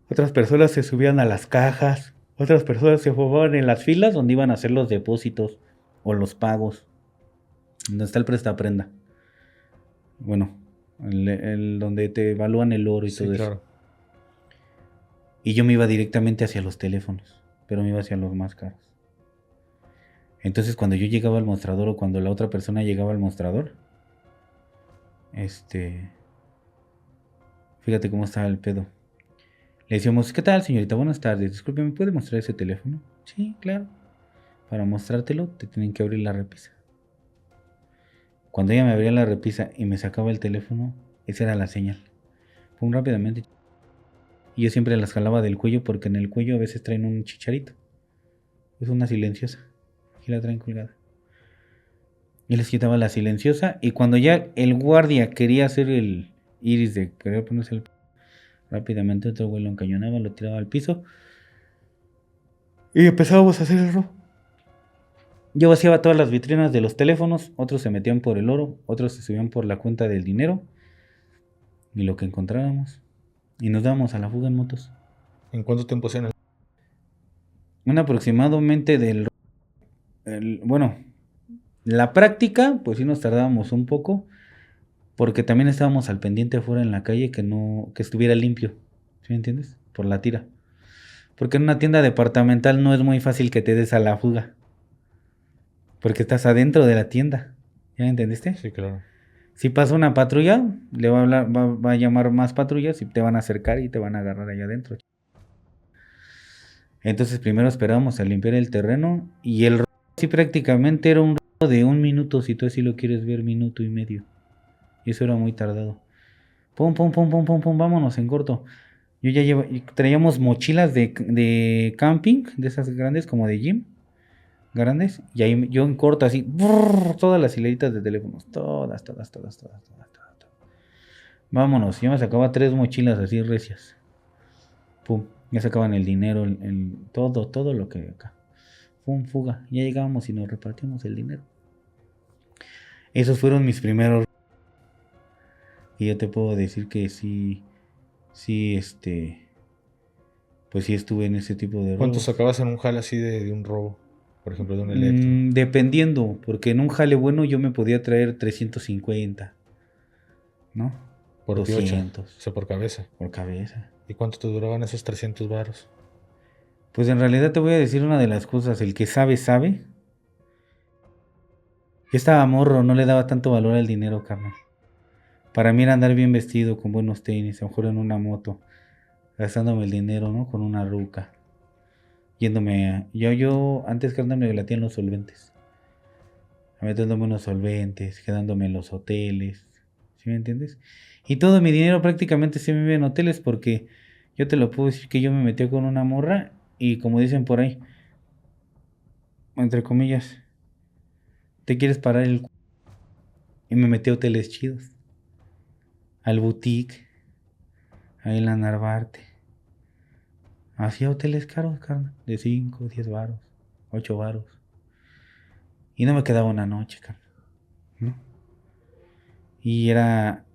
Otras personas se subían a las cajas. Otras personas se formaban en las filas donde iban a hacer los depósitos o los pagos. Donde está el prestaprenda. Bueno, donde te evalúan el oro y todo eso. Claro. Y yo me iba directamente hacia los teléfonos, pero me iba hacia los más caros. Entonces cuando yo llegaba al mostrador o cuando la otra persona llegaba al mostrador, fíjate cómo estaba el pedo. Le decíamos, ¿qué tal, señorita? Buenas tardes. Disculpe, ¿me puede mostrar ese teléfono? Sí, claro. Para mostrártelo te tienen que abrir la repisa. Cuando ella me abría la repisa y me sacaba el teléfono, esa era la señal. Pum, rápidamente. Y yo siempre las jalaba del cuello porque en el cuello a veces traen un chicharito. Es una silenciosa. Aquí la traen colgada. Y les quitaba la silenciosa. Y cuando ya el guardia quería hacer el iris de querer ponerse el... Rápidamente otro güey lo encañonaba, lo tiraba al piso. Y empezábamos a hacer el robo. Yo vaciaba todas las vitrinas de los teléfonos. Otros se metían por el oro. Otros se subían por la cuenta del dinero. Y lo que encontráramos. Y nos dábamos a la fuga en motos. ¿En cuánto tiempo hacían el...? Un aproximadamente bueno, la práctica, pues sí nos tardábamos un poco. Porque también estábamos al pendiente afuera en la calle que estuviera limpio. ¿Sí me entiendes? Por la tira. Porque en una tienda departamental no es muy fácil que te des a la fuga. Porque estás adentro de la tienda. ¿Ya me entendiste? Sí, claro. Si pasa una patrulla, le va a hablar, va a llamar más patrullas y te van a acercar y te van a agarrar allá adentro. Entonces primero esperábamos a limpiar el terreno y el robo sí prácticamente era un robo de 1 minuto, si tú así lo quieres ver, 1.5 minutos. Y eso era muy tardado. Pum, pum, pum, pum, pum, pum, vámonos en corto. Traíamos mochilas de camping, de esas grandes como de gym, grandes. Y ahí yo en corto así, todas las hileritas de teléfonos. Todas. Vámonos, yo me sacaba 3 mochilas así recias. Pum. Ya sacaban el dinero, todo lo que acá. Fue un fuga. Ya llegábamos y nos repartimos el dinero. Esos fueron mis primeros. Y yo te puedo decir que sí, pues sí estuve en ese tipo de ¿Cuánto robos. sacabas en un jale así de un robo? Por ejemplo, de un electro. Dependiendo, porque en un jale bueno yo me podía traer 350, ¿no? Por piocha. 200 O sea, por cabeza. por cabeza. ¿Y cuánto te duraban esos 300 varos? Pues en realidad te voy a decir una de las cosas, el que sabe, sabe. Yo estaba morro, no le daba tanto valor al dinero, carnal. Para mí era andar bien vestido, con buenos tenis, a lo mejor en una moto, gastándome el dinero, ¿no? Con una ruca. Yo antes, carnal, me latían los solventes. Metiéndome unos solventes, quedándome en los hoteles. ¿Sí me entiendes? Y todo mi dinero prácticamente se me iba en hoteles porque yo te lo puedo decir que yo me metí con una morra y como dicen por ahí, entre comillas, te quieres parar el y me metí a hoteles chidos. Al boutique, ahí en la Narvarte. Hacía hoteles caros, carnal, de 5, 10 varos, 8 varos. Y no me quedaba una noche, carnal, ¿no? Y era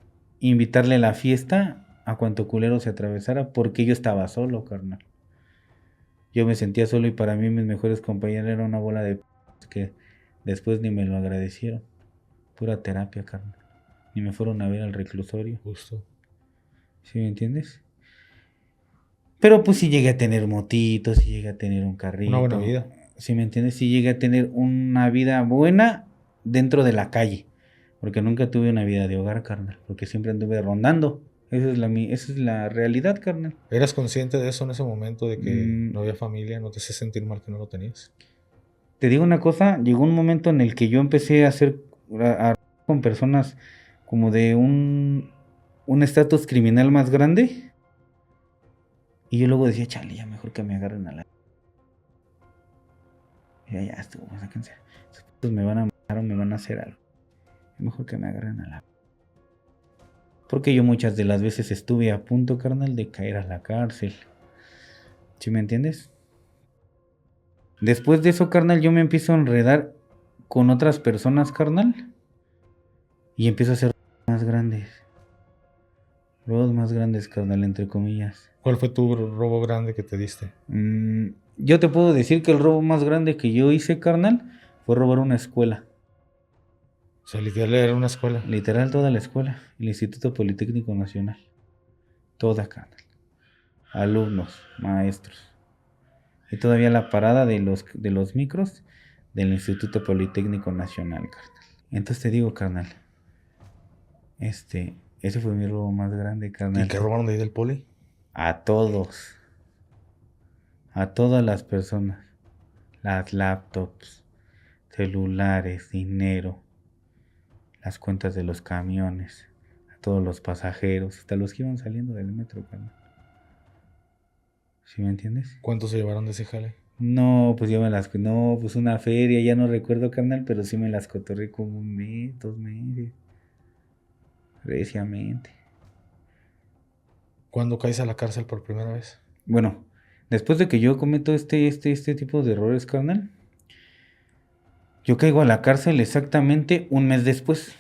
invitarle a la fiesta a cuanto culero se atravesara porque yo estaba solo, carnal. Yo me sentía solo y para mí mis mejores compañeros eran una bola de que después ni me lo agradecieron. Pura terapia, carnal. Ni me fueron a ver al reclusorio. Justo. ¿Sí me entiendes? Pero pues sí llegué a tener motitos, sí llegué a tener un carrito. Una buena vida. ¿Sí me entiendes? Sí llegué a tener una vida buena dentro de la calle. Porque nunca tuve una vida de hogar, carnal. Porque siempre anduve rondando. Esa es la realidad, carnal. ¿Eras consciente de eso en ese momento, de que Mm, no había familia? ¿No te hacía sentir mal que no lo tenías? Te digo una cosa, llegó un momento en el que yo empecé a hacer con personas como de un estatus criminal más grande. Y yo luego decía, chale, ya mejor que me agarren a la... Ya estuvo, sáquense. Esos putos me van a matar o me van a hacer algo. Mejor que me agarren a la... Porque yo muchas de las veces estuve a punto, carnal, de caer a la cárcel. ¿Sí me entiendes? Después de eso, carnal, yo me empiezo a enredar con otras personas, carnal. Y empiezo a hacer más grandes. Robos más grandes, carnal, entre comillas. ¿Cuál fue tu robo grande que te diste? Yo te puedo decir que el robo más grande que yo hice, carnal, fue robar una escuela. O sea, literal era una escuela. Literal toda la escuela. El Instituto Politécnico Nacional. Toda, carnal. Alumnos, maestros. Y todavía la parada de los micros del Instituto Politécnico Nacional, carnal. Entonces te digo, carnal. Ese fue mi robo más grande, carnal. ¿Y qué robaron de ahí del poli? A todos. A todas las personas. Las laptops, celulares, dinero, las cuentas de los camiones, a todos los pasajeros, hasta los que iban saliendo del metro, carnal. ¿Sí me entiendes? ¿Cuántos se llevaron de ese jale? No, pues no, pues una feria, ya no recuerdo, carnal, pero sí me las cotorré como 1 mes, 2 meses. Reciamente. ¿Cuándo caes a la cárcel por primera vez? Bueno, después de que yo cometo este tipo de errores, carnal, yo caigo a la cárcel exactamente 1 mes después.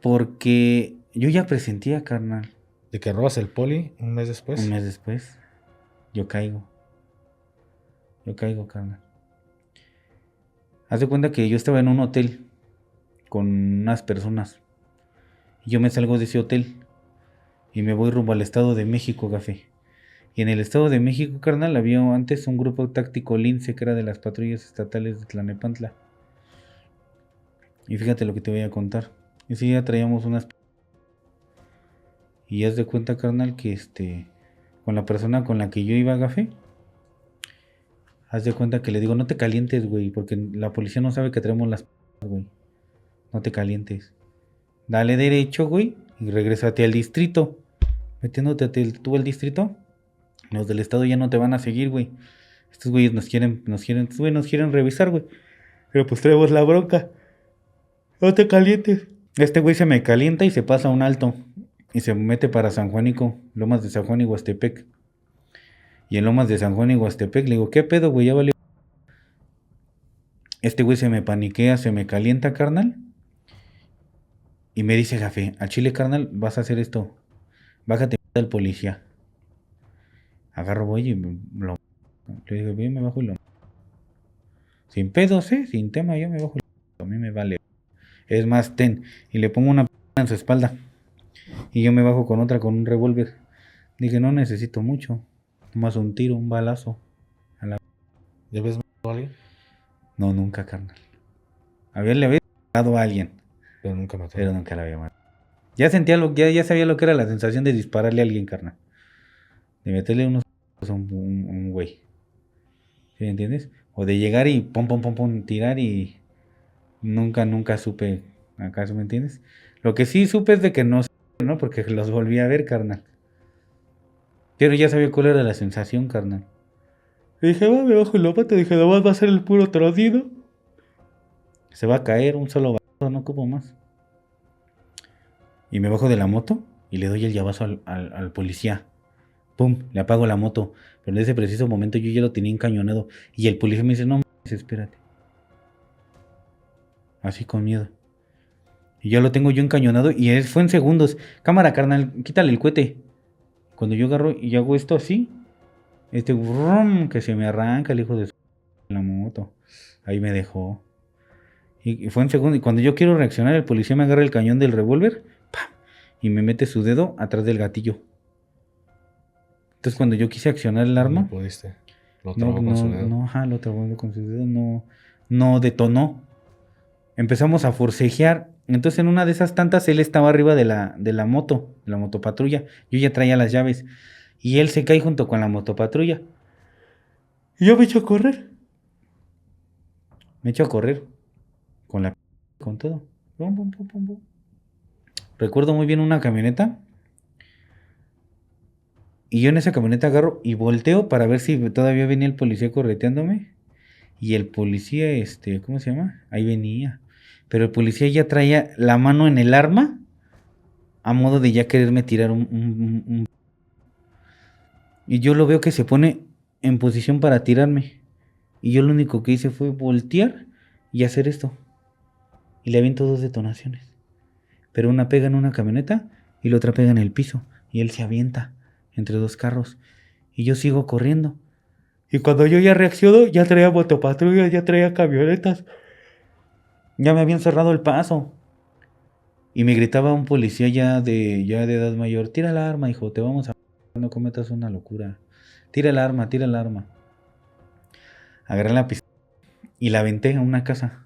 Porque yo ya presentía, carnal. ¿De que robas el poli 1 mes después? 1 mes después, yo caigo. Yo caigo, carnal. Haz de cuenta que yo estaba en un hotel con unas personas. Y yo me salgo de ese hotel y me voy rumbo al Estado de México, café. Y en el Estado de México, carnal, había antes un grupo táctico Lince que era de las patrullas estatales de Tlanepantla. Y fíjate lo que te voy a contar. Ese día traíamos unas... Y haz de cuenta, carnal, que con la persona con la que yo iba a café, haz de cuenta que le digo, no te calientes, güey, porque la policía no sabe que traemos las... güey. No te calientes. Dale derecho, güey, y regrésate al distrito. Metiéndote tú al distrito, los del estado ya no te van a seguir, güey. Estos güeyes nos quieren revisar, güey. Pero pues traemos la bronca. No te calientes. Este güey se me calienta y se pasa a un alto. Y se mete para San Juanico, Lomas de San Juan y Huastepec. Y en Lomas de San Juan y Huastepec, le digo, ¿qué pedo, güey? Ya valió. Este güey se me paniquea, se me calienta, carnal. Y me dice, jefe, al chile, carnal, vas a hacer esto. Bájate al policía. Agarro, voy y lo... Le digo, bien, me bajo y lo... Sin pedos, sin tema, yo me bajo y lo... A mí me vale. Es más, ten. Y le pongo una p en su espalda. Y yo me bajo con otra, con un revólver. Dije, no necesito mucho. Nomás un tiro, un balazo. A la... ¿Ya ves matado a alguien? No, nunca, carnal. Le había matado a alguien, Pero nunca mató. pero nunca la había matado. Ya sentía ya sabía lo que era la sensación de dispararle a alguien, carnal. De meterle unos a un güey. ¿Sí me entiendes? O de llegar y pum, pum, pum, pum, tirar y nunca supe. ¿Acaso me entiendes? Lo que sí supe es de que no, ¿no? Porque los volví a ver, carnal. Pero ya sabía cuál era la sensación, carnal. Y dije, va, me bajo y lo mato. Dije, nomás va a ser el puro trocido. Se va a caer un solo balazo, no ocupo más. Y me bajo de la moto y le doy el llavazo al policía. Pum, le apago la moto. Pero en ese preciso momento yo ya lo tenía encañonado. Y el policía me dice, no, espérate. Así con miedo. Y ya lo tengo yo encañonado y fue en segundos. Cámara, carnal, quítale el cohete. Cuando yo agarro y hago esto así, brum, que se me arranca el hijo de la moto. Ahí me dejó. Y fue en segundos. Y cuando yo quiero reaccionar, el policía me agarra el cañón del revólver, ¡pam!, y me mete su dedo atrás del gatillo. Entonces cuando yo quise accionar el arma, no pudiste. Lo trabó con su dedo. Lo trabó con su dedo, no detonó. Empezamos a forcejear. Entonces en una de esas tantas él estaba arriba de la motopatrulla. Yo ya traía las llaves. Y él se cae junto con la motopatrulla. Y yo me echo a correr. Con todo. Pum, pum, pum, pum, pum. Recuerdo muy bien una camioneta. Y yo en esa camioneta agarro y volteo para ver si todavía venía el policía correteándome. Y el policía, ¿cómo se llama? Ahí venía. Pero el policía ya traía la mano en el arma a modo de ya quererme tirar un... Y yo lo veo que se pone en posición para tirarme. Y yo lo único que hice fue voltear y hacer esto. Y le aviento 2 detonaciones. Pero una pega en una camioneta y la otra pega en el piso. Y él se avienta entre 2 carros. Y yo sigo corriendo. Y cuando yo ya reacciono, ya traía motopatrullas, ya traía camionetas. Ya me habían cerrado el paso. Y me gritaba un policía ya de edad mayor, tira el arma, hijo, te vamos a... No cometas una locura. Tira el arma, tira el arma. Agarré la pistola y la aventé a una casa.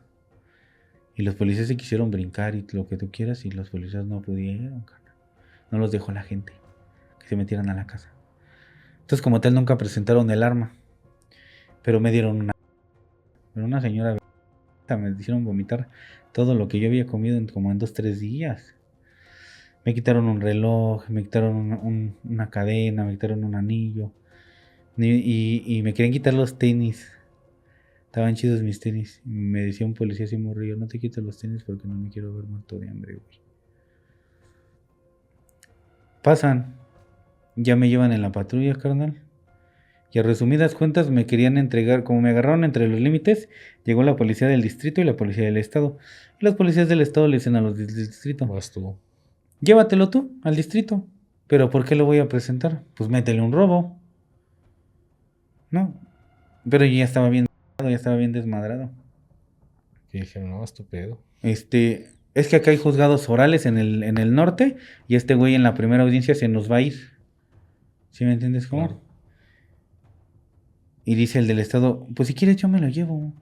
Y los policías se quisieron brincar y lo que tú quieras, y los policías no pudieron, carnal. No los dejó la gente que se metieran a la casa. Entonces, como tal, nunca presentaron el arma. Pero me dieron una señora, me hicieron vomitar todo lo que yo había comido como en 2-3 días. Me quitaron un reloj, me quitaron una cadena, me quitaron un anillo. Y me querían quitar los tenis. Estaban chidos mis tenis. Me decía un policía así muy río, no te quites los tenis porque no me quiero ver muerto de hambre, güey. Pasan. Ya me llevan en la patrulla, carnal. Y a resumidas cuentas me querían entregar, como me agarraron entre los límites, llegó la policía del distrito y la policía del estado. Y los policías del estado le dicen a los del distrito, Vas tú. llévatelo tú al distrito. ¿Pero por qué lo voy a presentar? Pues métele un robo. No. Pero yo ya estaba bien desmadrado. Y dijeron, no, estúpido. Es que acá hay juzgados orales en el norte y este güey en la primera audiencia se nos va a ir. ¿Sí me entiendes cómo? Claro. Y dice el del estado, pues si quieres yo me lo llevo.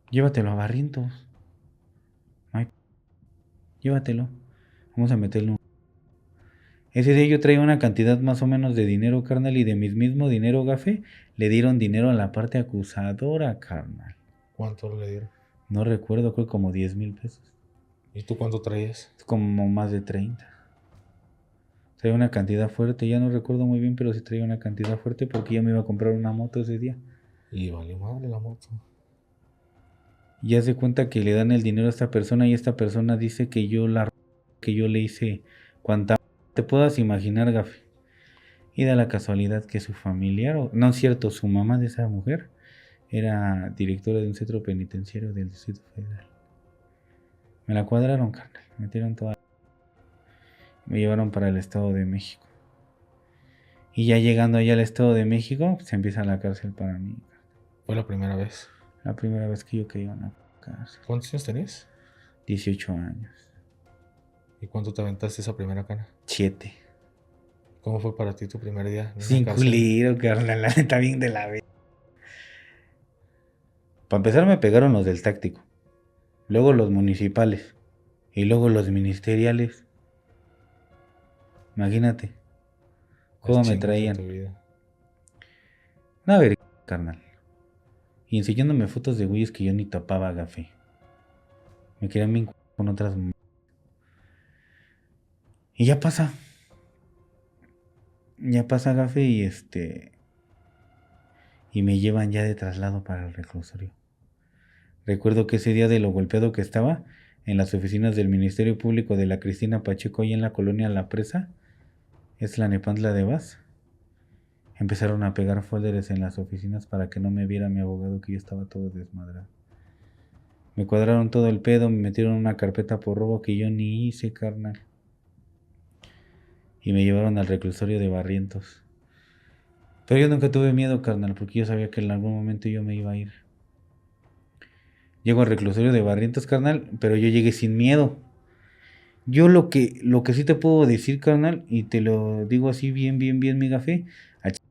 Llévatelo a Barrientos. Ay, llévatelo. Vamos a meterlo. Ese día yo traía una cantidad más o menos de dinero, carnal, y de mi mismo dinero, gafe, le dieron dinero a la parte acusadora, carnal. ¿Cuánto le dieron? No recuerdo, creo como 10,000 pesos. ¿Y tú cuánto traías? Como más de 30. Traía una cantidad fuerte, ya no recuerdo muy bien, pero sí traía una cantidad fuerte porque ya me iba a comprar una moto ese día. Y valió madre la moto. Y ya se cuenta que le dan el dinero a esta persona y esta persona dice que yo le hice cuanta te puedas imaginar, gafe. Y da la casualidad que su familiar, no es cierto, su mamá de esa mujer era directora de un centro penitenciario del Distrito Federal. Me la cuadraron, carnal. Me metieron toda. Me llevaron para el Estado de México. Y ya llegando allá al Estado de México, pues, se empieza la cárcel para mí. Fue la primera vez. La primera vez que yo caí en la cárcel. ¿Cuántos años tenías? 18 años. ¿Y cuánto te aventaste esa primera cana? 7. ¿Cómo fue para ti tu primer día en Sin la cárcel? culero, carnal. La neta bien de la vez. Para empezar me pegaron los del táctico. Luego los municipales. Y luego los ministeriales. Imagínate. ¿Cómo me traían? Una verga, carnal. Y enseñándome fotos de güeyes que yo ni tapaba, gafe. Me querían bien con otras. Y ya pasa. Ya pasa, gafe, y me llevan ya de traslado para el reclusorio. Recuerdo que ese día de lo golpeado que estaba, en las oficinas del Ministerio Público de la Cristina Pacheco, ahí en la colonia La Presa, es la Nepantla de Vaz, empezaron a pegar folders en las oficinas para que no me viera mi abogado, que yo estaba todo desmadrado. Me cuadraron todo el pedo, me metieron una carpeta por robo que yo ni hice, carnal. Y me llevaron al reclusorio de Barrientos. Pero yo nunca tuve miedo, carnal, porque yo sabía que en algún momento yo me iba a ir. Llego al reclusorio de Barrientos, carnal, pero yo llegué sin miedo. Yo lo que sí te puedo decir, carnal, y te lo digo así bien, mi gafe,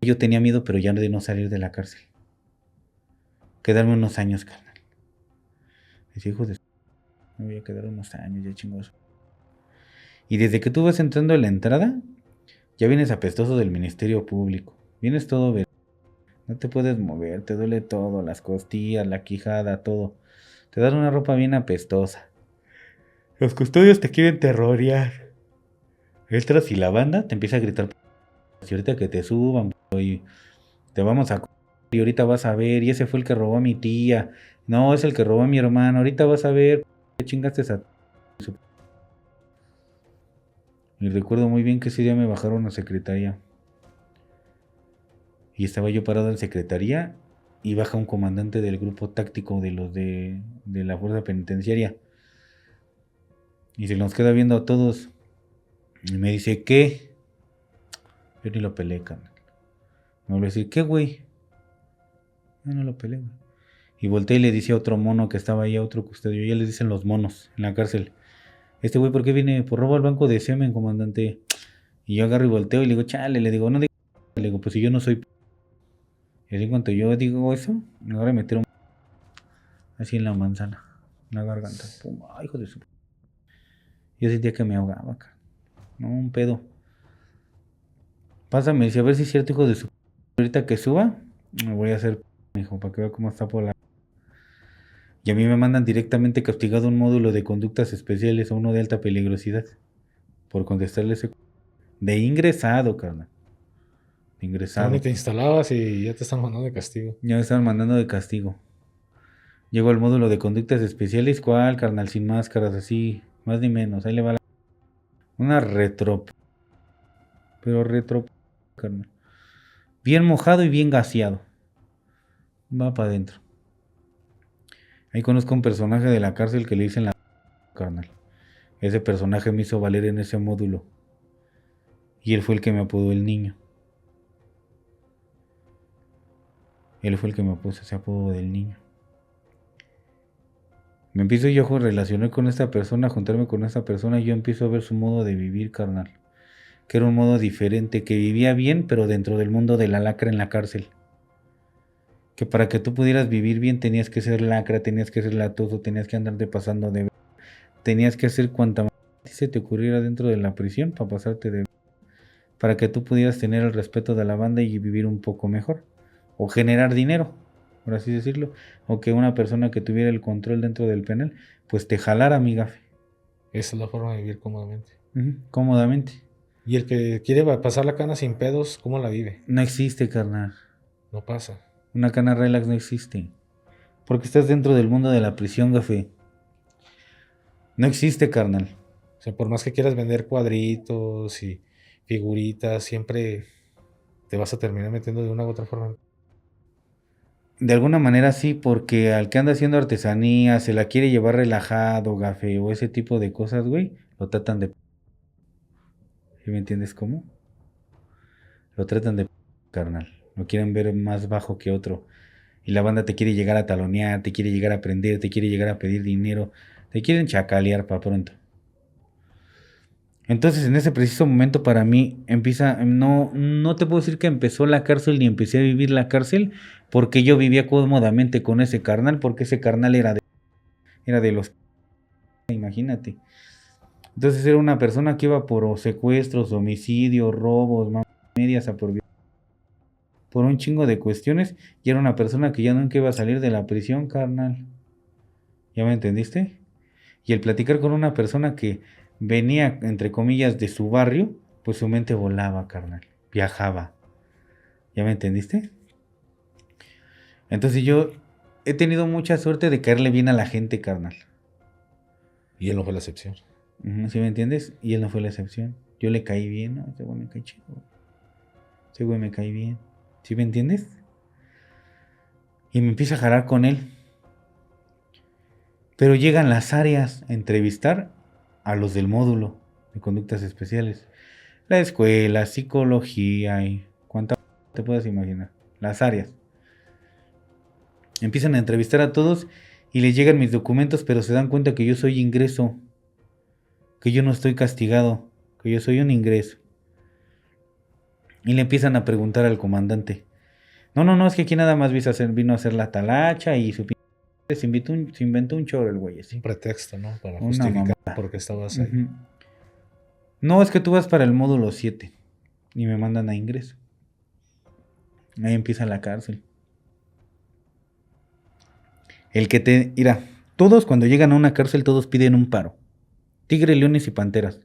yo tenía miedo, pero ya de no salir de la cárcel. Quedarme unos años, carnal. Decía, hijo de... Me voy a quedar unos años, ya chingoso. Y desde que tú vas entrando a la entrada, ya vienes apestoso del Ministerio Público. Vienes todo ver. No te puedes mover, te duele todo, las costillas, la quijada, todo. Te dan una ropa bien apestosa. Los custodios te quieren terrorear. Entras y la banda te empieza a gritar. Si ahorita que te suban, y te vamos a... Y ahorita vas a ver, y ese fue el que robó a mi tía. No, es el que robó a mi hermano. Ahorita vas a ver, ¿qué chingaste a... Y recuerdo muy bien que ese día me bajaron a secretaría. Y estaba yo parado en secretaría y baja un comandante del grupo táctico de los de la fuerza penitenciaria. Y se nos queda viendo a todos. Y me dice, ¿qué? Yo ni lo peleé, carnal. Me volvió a decir, ¿qué, güey? Yo no lo peleé, güey. Y volteé y le dice a otro mono que estaba ahí, a otro custodio. Ya les dicen los monos en la cárcel. Este güey, ¿por qué viene? Por robo al banco de semen, comandante. Y yo agarro y volteo y le digo, chale, le digo, no digas. Le digo, pues si yo no soy... Y así en cuanto yo digo eso, me agarra y meter así en la manzana, en la garganta. Pum, ay, hijo de su... Yo sentía que me ahogaba acá. No, un pedo. Pásame, dice, a ver si es cierto, hijo de su... Ahorita que suba, me voy a hacer, hijo, para que vea cómo está por la... Y a mí me mandan directamente castigado a un módulo de conductas especiales, a uno de alta peligrosidad, por contestarle ese... De ingresado, carnal. De ingresado. Ni te instalabas y ya te están mandando de castigo. Ya me estaban mandando de castigo. Llego al módulo de conductas especiales, ¿cuál, carnal? Sin máscaras, así, más ni menos. Ahí le va la... Una retro... Pero retro... carnal. Bien mojado y bien gaseado. Va para adentro. Ahí conozco un personaje de la cárcel que le dicen la... carnal. Ese personaje me hizo valer en ese módulo. Y él fue el que me apodó el niño. Él fue el que me puso ese apodo del niño. Me empiezo yo a relacionar con esta persona, a juntarme con esta persona, y yo empiezo a ver su modo de vivir, carnal. Que era un modo diferente, que vivía bien, pero dentro del mundo de la lacra en la cárcel. Que para que tú pudieras vivir bien tenías que ser lacra, tenías que ser latoso, tenías que andarte pasando de... Tenías que hacer cuanta más se te ocurriera dentro de la prisión para pasarte de... Para que tú pudieras tener el respeto de la banda y vivir un poco mejor. O generar dinero, por así decirlo. O que una persona que tuviera el control dentro del penal, pues te jalara, mi gafe. Esa es la forma de vivir cómodamente. Cómodamente. Y el que quiere pasar la cana sin pedos, ¿cómo la vive? No existe, carnal. No pasa. Una cana relax no existe. Porque estás dentro del mundo de la prisión, gafe. No existe, carnal. O sea, por más que quieras vender cuadritos y figuritas, siempre te vas a terminar metiendo de una u otra forma. De alguna manera sí, porque al que anda haciendo artesanía, se la quiere llevar relajado, gafe, o ese tipo de cosas, güey, lo tratan de... ¿Sí me entiendes cómo? Lo tratan de... carnal. Lo quieren ver más bajo que otro. Y la banda te quiere llegar a talonear, te quiere llegar a prender, te quiere llegar a pedir dinero. Te quieren chacalear para pronto. Entonces en ese preciso momento para mí empieza, no te puedo decir que empezó la cárcel ni empecé a vivir la cárcel, porque yo vivía cómodamente con ese carnal, porque ese carnal era de los... Imagínate. Entonces era una persona que iba por secuestros, homicidios, robos, medias a por un chingo de cuestiones, y era una persona que ya nunca iba a salir de la prisión, carnal. ¿Ya me entendiste? Y el platicar con una persona que venía, entre comillas, de su barrio, pues su mente volaba, carnal. Viajaba. ¿Ya me entendiste? Entonces yo he tenido mucha suerte de caerle bien a la gente, carnal. Y él no fue la excepción. ¿Sí me entiendes? Y él no fue la excepción. Yo le caí bien, ¿no? Ese güey me cae chido. Ese güey me cae bien. ¿Sí me entiendes? Y me empieza a jalar con él. Pero llegan las áreas a entrevistar a los del módulo de conductas especiales. La escuela, psicología y cuánta te puedas imaginar. Las áreas. Empiezan a entrevistar a todos y les llegan mis documentos, pero se dan cuenta que yo soy ingreso. Que yo no estoy castigado. Que yo soy un ingreso. Y le empiezan a preguntar al comandante. No, es que aquí nada más vino a hacer la talacha y se inventó un choro el güey así. Un pretexto, ¿no? Para Una justificar mamada. por qué estabas ahí. Ujú. No, es que tú vas para el módulo 7 y me mandan a ingreso. Ahí empieza la cárcel. Mira, todos cuando llegan a una cárcel todos piden un paro. Tigre, leones y panteras.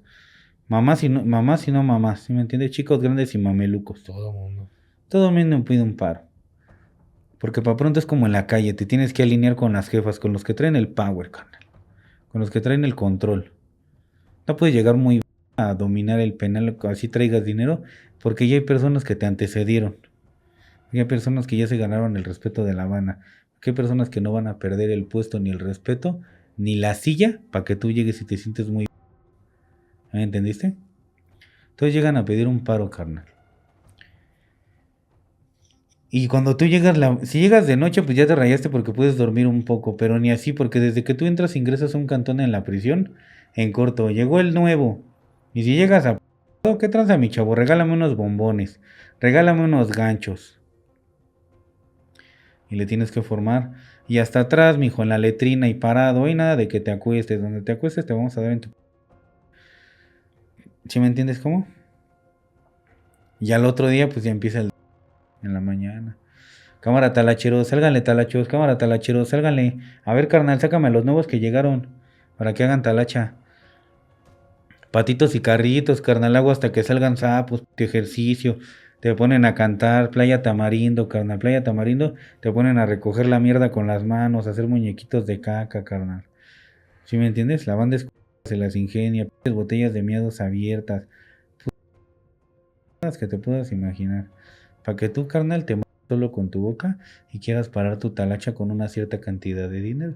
Mamás y no mamás, ¿sí me entiendes? Chicos grandes y mamelucos. Todo mundo. Todo el mundo pide un paro. Porque para pronto es como en la calle, te tienes que alinear con las jefas, con los que traen el power, carnal. Con los que traen el control. No puedes llegar muy a dominar el penal, así traigas dinero, porque ya hay personas que te antecedieron. Ya hay personas que ya se ganaron el respeto de La Habana. Hay personas que no van a perder el puesto ni el respeto, ni la silla, para que tú llegues y te sientes muy... ¿Me entendiste? Entonces llegan a pedir un paro, carnal. Y cuando tú llegas, si llegas de noche, pues ya te rayaste porque puedes dormir un poco, pero ni así, porque desde que tú entras ingresas a un cantón en la prisión, en corto, llegó el nuevo. Y si llegas a... ¿Qué tranza, mi chavo? Regálame unos bombones, regálame unos ganchos. Y le tienes que formar. Y hasta atrás, mijo, en la letrina y parado, y nada de que te acuestes. Donde te acuestes te vamos a dar en tu... ¿Sí me entiendes cómo? Y al otro día, pues ya empieza en la mañana. Cámara talacheros, sálganle talacheros, cámara talacheros, sálganle. A ver, carnal, sácame a los nuevos que llegaron para que hagan talacha. Patitos y carritos, carnal, hago hasta que salgan sapos, de ejercicio. Te ponen a cantar, Playa Tamarindo, carnal, Playa Tamarindo. Te ponen a recoger la mierda con las manos, a hacer muñequitos de caca, carnal. ¿Sí me entiendes? La banda se las ingenia, botellas de miados abiertas. Las que te puedas imaginar. Para que tú, carnal, te solo con tu boca y quieras parar tu talacha con una cierta cantidad de dinero.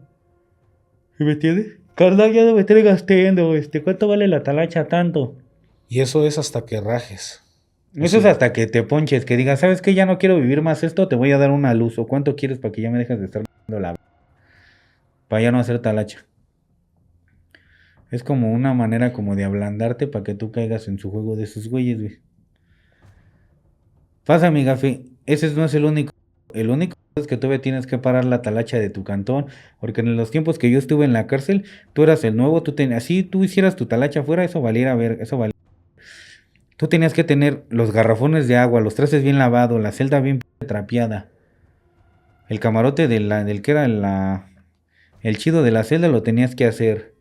¿Me entiendes? Carnal, ya no me estoy gastando, ¿cuánto vale la talacha? Tanto. Y eso es hasta que rajes. Eso es hasta que te ponches, que digas, ¿sabes qué? Ya no quiero vivir más esto, te voy a dar una luz. ¿O cuánto quieres para que ya me dejes de estar dando la... para ya no hacer talacha? Es como una manera como de ablandarte para que tú caigas en su juego de esos güeyes, güey. Pasa, mi gafe, ese no es el único. El único es que todavía tienes que parar la talacha de tu cantón, porque en los tiempos que yo estuve en la cárcel, tú eras el nuevo, así tú hicieras tu talacha afuera, eso valiera ver, eso valía. Tú tenías que tener los garrafones de agua, los trastes bien lavados, la celda bien trapeada. El camarote del que era el chido de la celda lo tenías que hacer.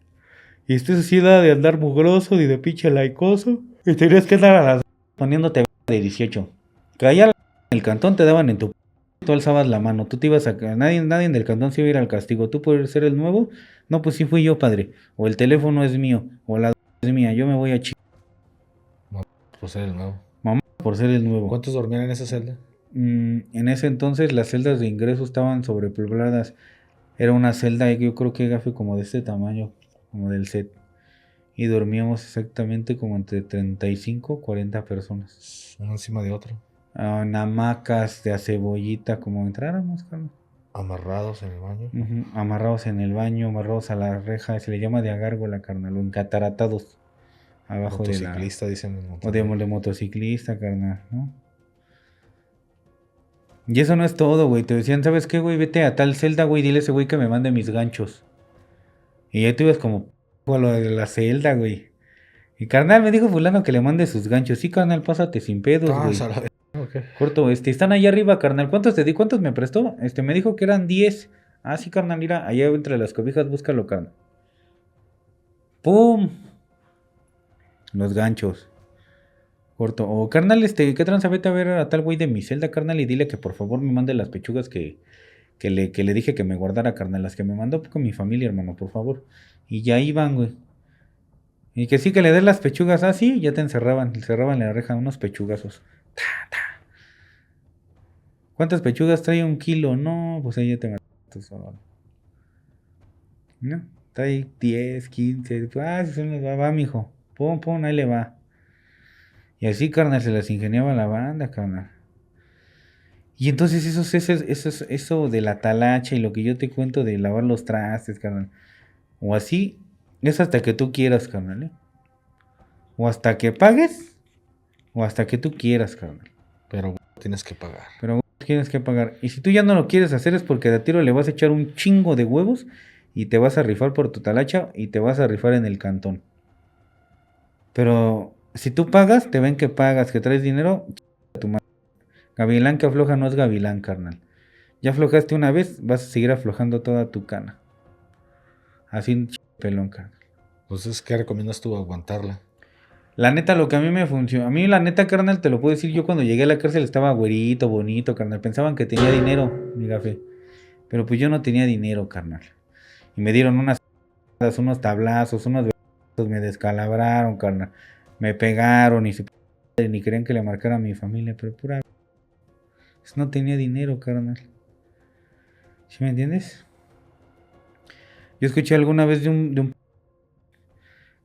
Y esto sí da de andar mugroso ni de pinche laicoso. Y tenías que andar a las poniéndote de 18. Que allá en el cantón te daban en tu... Tú alzabas la mano, tú te ibas a... Nadie del cantón se iba a ir al castigo. Tú por ser el nuevo, no, pues sí fui yo, padre. O el teléfono es mío, o la es mía, yo me voy a Pues ser el nuevo. Mamá, por ser el nuevo. ¿Cuántos dormían en esa celda? En ese entonces las celdas de ingreso estaban sobrepobladas. Era una celda, yo creo que fue como de este tamaño, como del set. Y dormíamos exactamente como entre 35 40 personas. Uno encima de otro. En hamacas de acebollita, como entráramos, carnal. Amarrados en el baño. Amarrados en el baño, amarrados a la reja, se le llama de agárgola, carnal, o encataratados abajo de la... Motociclista, dicen en O Monterrey. de motociclista, carnal, ¿no? Y eso no es todo, güey. Te decían, ¿sabes qué, güey? Vete a tal celda, güey. Dile a ese güey que me mande mis ganchos. Y ya tú ibas como a lo de la celda, güey. Y carnal, me dijo fulano que le mande sus ganchos. Sí, carnal, pásate sin pedos, güey. A la vez. Okay. Corto, están allá arriba, carnal. ¿Cuántos te di? ¿Cuántos me prestó? Me dijo que eran 10. Ah, sí, carnal, mira, allá entre las cobijas, búscalo, carnal. ¡Pum! Los ganchos. Corto. O, carnal, ¿qué tranza? Vete a ver a tal güey de mi celda, carnal, y dile que por favor me mande las pechugas que le dije que me guardara, carnal. Las que me mandó con mi familia, hermano, por favor. Y ya iban, güey. Y que sí, que le des las pechugas. Ah, sí, ya te encerraban. Cerraban la reja unos pechugazos. Ta, ta. ¿Cuántas pechugas trae 1 kilo? No, pues ahí ya te mataste solo. ¿No? Trae 10, 15. Ah, sí, va, mijo. Pum, pum, ahí le va. Y así, carnal, se las ingeniaba la banda, carnal. Y entonces eso de la talacha y lo que yo te cuento de lavar los trastes, carnal. O así, es hasta que tú quieras, carnal, ¿eh? O hasta que pagues, o hasta que tú quieras, carnal. Pero tienes que pagar. Pero tienes que pagar. Y si tú ya no lo quieres hacer es porque de a tiro le vas a echar un chingo de huevos y te vas a rifar por tu talacha y te vas a rifar en el cantón. Pero si tú pagas, te ven que pagas, que traes dinero, tu madre. Gavilán que afloja no es gavilán, carnal. Ya aflojaste una vez, vas a seguir aflojando toda tu cana. Así pelón, carnal. Entonces, ¿qué recomiendas tú? Aguantarla. La neta, lo que a mí me funcionó. A mí, la neta, carnal, te lo puedo decir. Yo cuando llegué a la cárcel estaba güerito, bonito, carnal. Pensaban que tenía dinero, mi gafe. Pero pues yo no tenía dinero, carnal. Y me dieron unos tablazos, unos besos, me descalabraron, carnal. Me pegaron y ni querían que le marcara a mi familia, pero pura. Pues no tenía dinero, carnal. ¿Sí me entiendes? Yo escuché alguna vez de un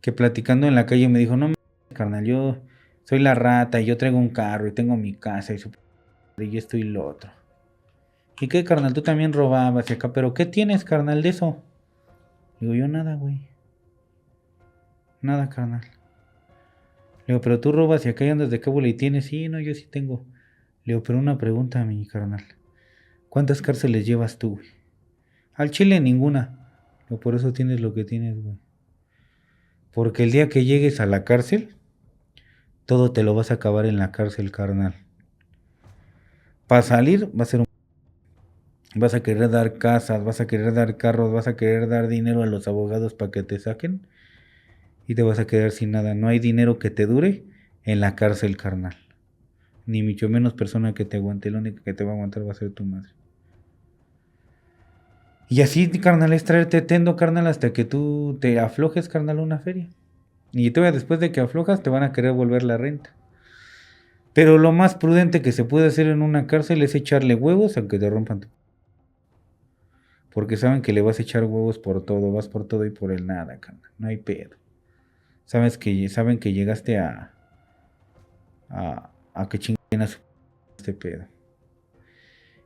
que platicando en la calle me dijo, no, carnal, yo soy la rata y yo traigo un carro y tengo mi casa y esto y lo otro. ¿Y qué, carnal? Tú también robabas y acá, pero ¿qué tienes, carnal, de eso? Digo, yo nada, güey. Nada, carnal. Le digo, pero tú robas y acá andas de cábula y tienes. Sí, no, yo sí tengo. Le digo, pero una pregunta a mi carnal. ¿Cuántas cárceles llevas tú, güey? Al chile ninguna. Le digo, por eso tienes lo que tienes, güey. Porque el día que llegues a la cárcel, todo te lo vas a acabar en la cárcel, carnal. Para salir va a ser vas a querer dar casas, vas a querer dar carros, vas a querer dar dinero a los abogados para que te saquen y te vas a quedar sin nada. No hay dinero que te dure en la cárcel, carnal. Ni mucho menos persona que te aguante. Lo único que te va a aguantar va a ser tu madre. Y así, carnal, es traerte tendo, carnal, hasta que tú te aflojes, carnal, a una feria. Y todavía después de que aflojas te van a querer volver la renta. Pero lo más prudente que se puede hacer en una cárcel es echarle huevos aunque te rompan tu... Porque saben que le vas a echar huevos por todo, vas por todo y por el nada, carnal. No hay pedo. Saben que llegaste a que chinguen a este pedo.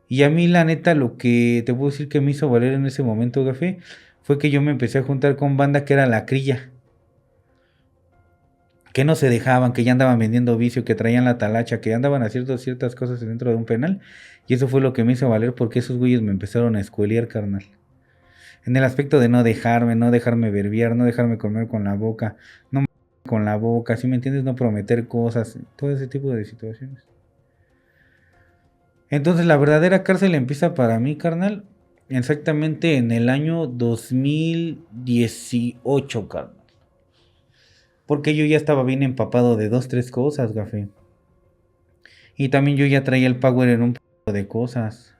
Y a mí, la neta, lo que te puedo decir que me hizo valer en ese momento, Gafe, fue que yo me empecé a juntar con banda que era la crilla. Que no se dejaban, que ya andaban vendiendo vicio, que traían la talacha, que andaban haciendo ciertas cosas dentro de un penal. Y eso fue lo que me hizo valer porque esos güeyes me empezaron a escuelear, carnal. En el aspecto de no dejarme verbiar, no dejarme comer con la boca, no con la boca, ¿sí me entiendes? No prometer cosas, todo ese tipo de situaciones. Entonces la verdadera cárcel empieza para mí, carnal, exactamente en el año 2018, carnal. Porque yo ya estaba bien empapado de 2, 3 cosas, Gafe. Y también yo ya traía el power en un poco de cosas.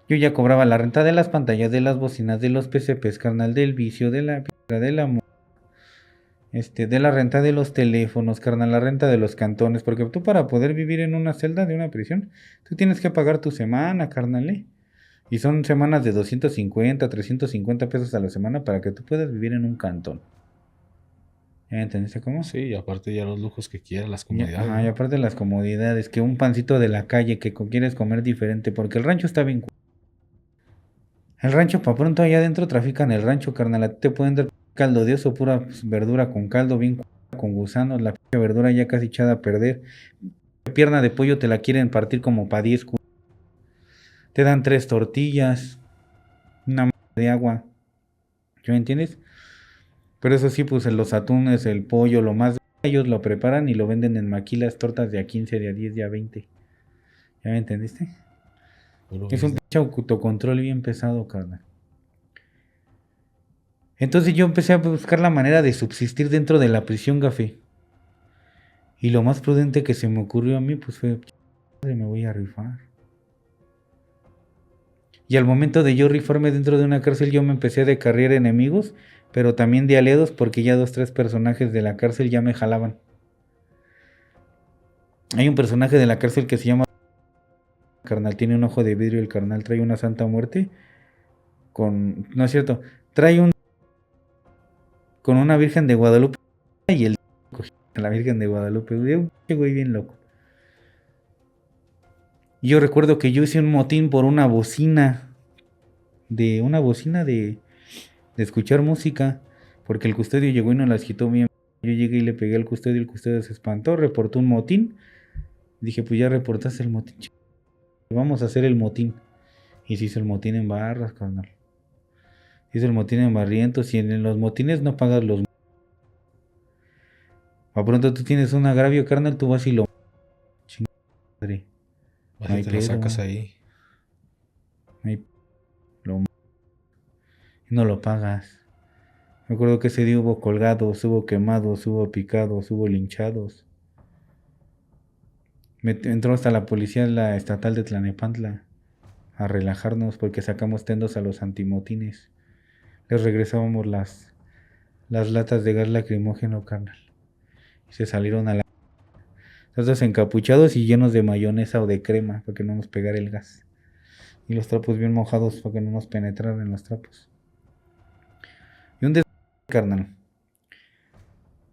Yo ya cobraba la renta de las pantallas, de las bocinas, de los PCPs, carnal, del vicio, de la piedra, del amor. de la renta de los teléfonos, carnal, la renta de los cantones, porque tú para poder vivir en una celda de una prisión, tú tienes que pagar tu semana, carnal, ¿eh? Y son semanas de 250, 350 pesos a la semana para que tú puedas vivir en un cantón. ¿Ya entendiste cómo? Sí, y aparte ya los lujos que quieras, las Ajá, comodidades, y ¿no? aparte las comodidades, que un pancito de la calle que quieres comer diferente, porque el rancho está bien. El rancho, pa' pronto allá adentro trafican el rancho, carnal. A ti te pueden dar caldo de oso, pura verdura con caldo, bien con gusanos, la pinche verdura ya casi echada a perder. Pierna de pollo te la quieren partir como pa' 10. Te dan 3 tortillas, una de agua. ¿Sí me entiendes? Pero eso sí, pues los atunes, el pollo, lo más. Ellos lo preparan y lo venden en maquilas, tortas de a 15, de a 10, de a 20. ¿Ya me entendiste? Puro Es un business. pinche autocontrol bien pesado, carnal. Entonces yo empecé a buscar la manera de subsistir dentro de la prisión, Gafé. Y lo más prudente que se me ocurrió a mí, pues fue, me voy a rifar. Y al momento de yo rifarme dentro de una cárcel, yo me empecé a descarriar enemigos, pero también de aliados, porque ya 2, 3 personajes de la cárcel ya me jalaban. Hay un personaje de la cárcel que se llama Carnal, tiene un ojo de vidrio, el carnal trae una santa muerte con, no es cierto, trae un con una Virgen de Guadalupe y el a la Virgen de Guadalupe, un güey bien loco. Y yo recuerdo que yo hice un motín por una bocina de escuchar música, porque el custodio llegó y nos las quitó bien. Yo llegué y le pegué al custodio, el custodio se espantó, reportó un motín. Dije, pues ya reportaste el motín, vamos a hacer el motín. Y se hizo el motín en barras, carnal. Se hizo el motín en barrientos y en los motines no pagas los. A pronto tú tienes un agravio, carnal, tú vas y lo. Madre. No Así hay te lo pedo. sacas ahí. No hay. Lo, y no lo pagas. Me acuerdo que ese día hubo colgados, hubo quemados, hubo picados, hubo linchados. Entró hasta la policía la estatal de Tlanepantla a relajarnos porque sacamos tendos a los antimotines. Les regresábamos las latas de gas lacrimógeno, carnal. Y se salieron a la. Todos encapuchados y llenos de mayonesa o de crema para que no nos pegara el gas. Y los trapos bien mojados para que no nos penetraran los trapos. Y un carnal.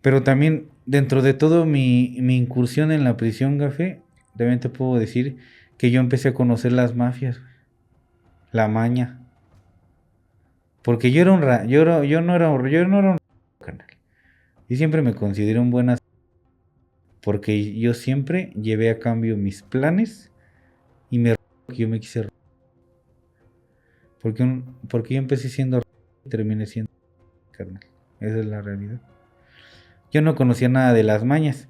Pero también, dentro de todo mi incursión en la prisión, Gafé, también te puedo decir que yo empecé a conocer las mafias, la maña. Porque yo era un yo no era un carnal. Y siempre me considero un buen porque yo siempre llevé a cambio mis planes y me que yo me quise porque yo empecé siendo y terminé siendo carnal. Esa es la realidad. Yo no conocía nada de las mañas.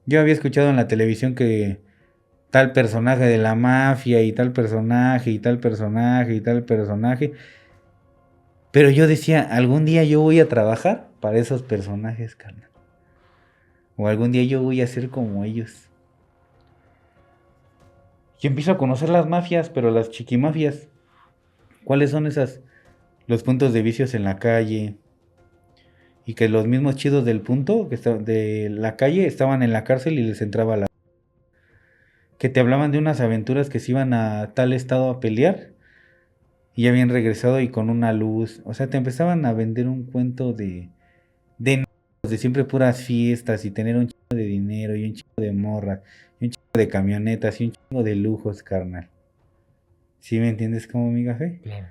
Yo había escuchado en la televisión que tal personaje de la mafia y tal personaje y tal personaje y tal personaje. Pero yo decía, algún día yo voy a trabajar para esos personajes, carnal. O algún día yo voy a ser como ellos. Yo empiezo a conocer las mafias, pero las chiquimafias. ¿Cuáles son esas? Los puntos de vicios en la calle. Y que los mismos chidos del punto, de la calle, estaban en la cárcel y les entraba la. Que te hablaban de unas aventuras que se iban a tal estado a pelear. Y ya habían regresado y con una luz. O sea, te empezaban a vender un cuento de siempre puras fiestas y tener un chingo de dinero y un chingo de morras y un chingo de camionetas y un chingo de lujos, carnal. ¿Sí me entiendes como mi café? Claro.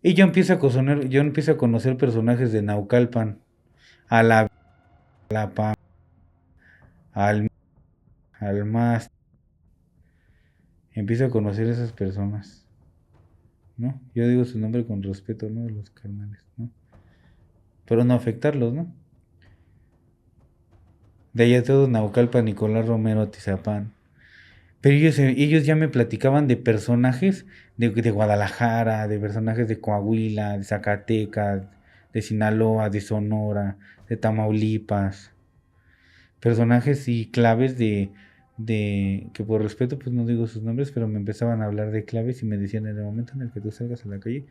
Y yo empiezo a conocer personajes de Naucalpan, a la Pam, al, al más. Empiezo a conocer esas personas, ¿no? Yo digo su nombre con respeto, ¿no? De los carnales, ¿no? Pero no afectarlos, ¿no? De allá todo Naucalpan, Nicolás Romero, Tizapán. Pero ellos ya me platicaban de personajes de Guadalajara, de personajes de Coahuila, de Zacatecas, de Sinaloa, de Sonora, de Tamaulipas. Personajes y claves que por respeto pues no digo sus nombres, pero me empezaban a hablar de claves y me decían en el momento en el que tú salgas a la calle,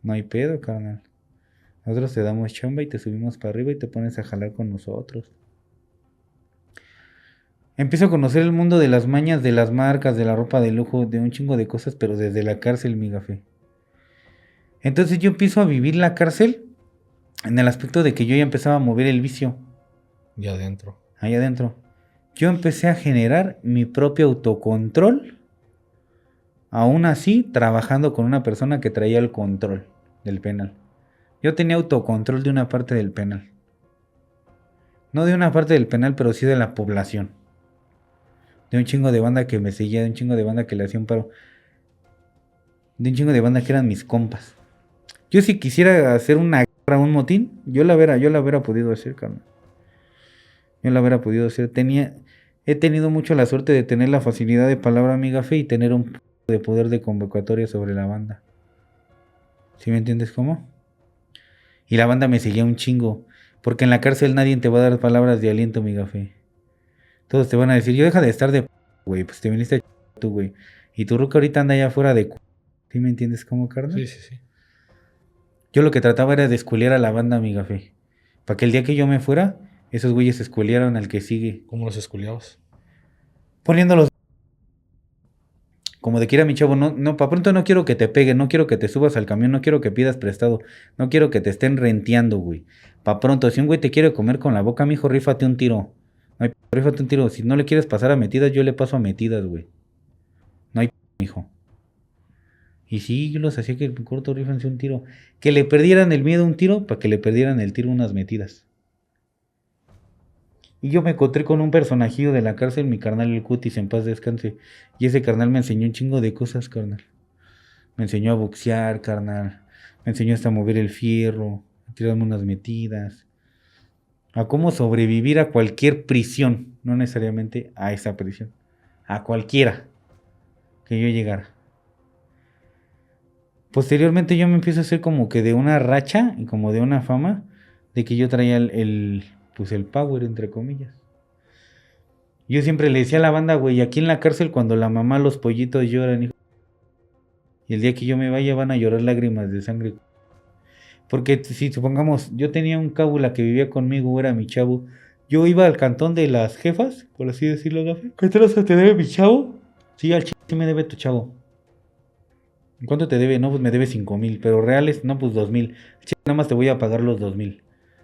no hay pedo, carnal. Nosotros te damos chamba y te subimos para arriba y te pones a jalar con nosotros. Empiezo a conocer el mundo de las mañas, de las marcas, de la ropa de lujo, de un chingo de cosas, pero desde la cárcel, mi gafe. Entonces yo empiezo a vivir la cárcel en el aspecto de que yo ya empezaba a mover el vicio. Y adentro. Ahí adentro. Yo empecé a generar mi propio autocontrol. Aún así, trabajando con una persona que traía el control del penal. Yo tenía autocontrol de una parte del penal. No de una parte del penal, pero sí de la población. De un chingo de banda que me seguía, de un chingo de banda que le hacía un paro. De un chingo de banda que eran mis compas. Yo si quisiera hacer una guerra, un motín, yo la hubiera podido hacer, carnal. Yo la hubiera podido hacer. He tenido mucho la suerte de tener la facilidad de palabra, mi gafe, y tener un de poder de convocatoria sobre la banda. ¿Sí me entiendes cómo? Y la banda me seguía un chingo. Porque en la cárcel nadie te va a dar palabras de aliento, mi gafe. Todos te van a decir, yo deja de estar de güey, pues te viniste a tú, güey. Y tu ruca ahorita anda allá afuera de ¿Sí me entiendes cómo, carnal? Sí, sí, sí. Yo lo que trataba era de escuelear a la banda, mi gafe. Para que el día que yo me fuera, esos güeyes escuelearan al que sigue. ¿Cómo los esculeabas? Poniéndolos como de quiera, mi chavo, no, para pronto no quiero que te peguen, no quiero que te subas al camión, no quiero que pidas prestado, no quiero que te estén renteando, güey. Pa' pronto, si un güey te quiere comer con la boca, mijo, rífate un tiro. No hay rífate un tiro. Si no le quieres pasar a metidas, yo le paso a metidas, güey. No hay mijo. Y sí, yo los hacía que en corto rífanse un tiro. Que le perdieran el miedo a un tiro, para que le perdieran el tiro unas metidas. Y yo me encontré con un personajillo de la cárcel, mi carnal el Cutis, en paz descanse. Y ese carnal me enseñó un chingo de cosas, carnal. Me enseñó a boxear, carnal. Me enseñó hasta a mover el fierro, a tirarme unas metidas. A cómo sobrevivir a cualquier prisión. No necesariamente a esa prisión. A cualquiera que yo llegara. Posteriormente yo me empiezo a hacer como que de una racha y como de una fama de que yo traía pues el power, entre comillas. Yo siempre le decía a la banda, güey, aquí en la cárcel cuando la mamá, los pollitos lloran, hijo. Y el día que yo me vaya van a llorar lágrimas de sangre. Porque si supongamos, yo tenía un cábula que vivía conmigo, era mi chavo. Yo iba al cantón de las jefas, por así decirlo, gafe. ¿Cuánto te debe mi chavo? Sí, al chile sí me debe tu chavo. ¿Cuánto te debe? No, pues me debe 5,000, pero reales, no, pues 2,000. Nada más te voy a pagar los 2,000.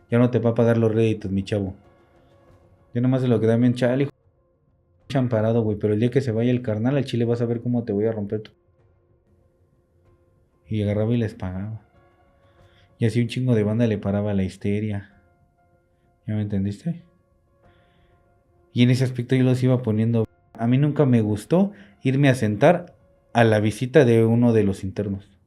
Ya no te va a pagar los réditos, mi chavo. Yo nada más se lo quedé bien chale, hijo. Champarado, güey, pero el día que se vaya el carnal al chile vas a ver cómo te voy a romper tu... Y agarraba y les pagaba. Y así un chingo de banda le paraba la histeria. ¿Ya me entendiste? Y en ese aspecto yo los iba poniendo. A mí nunca me gustó irme a sentar a la visita de uno de los internos.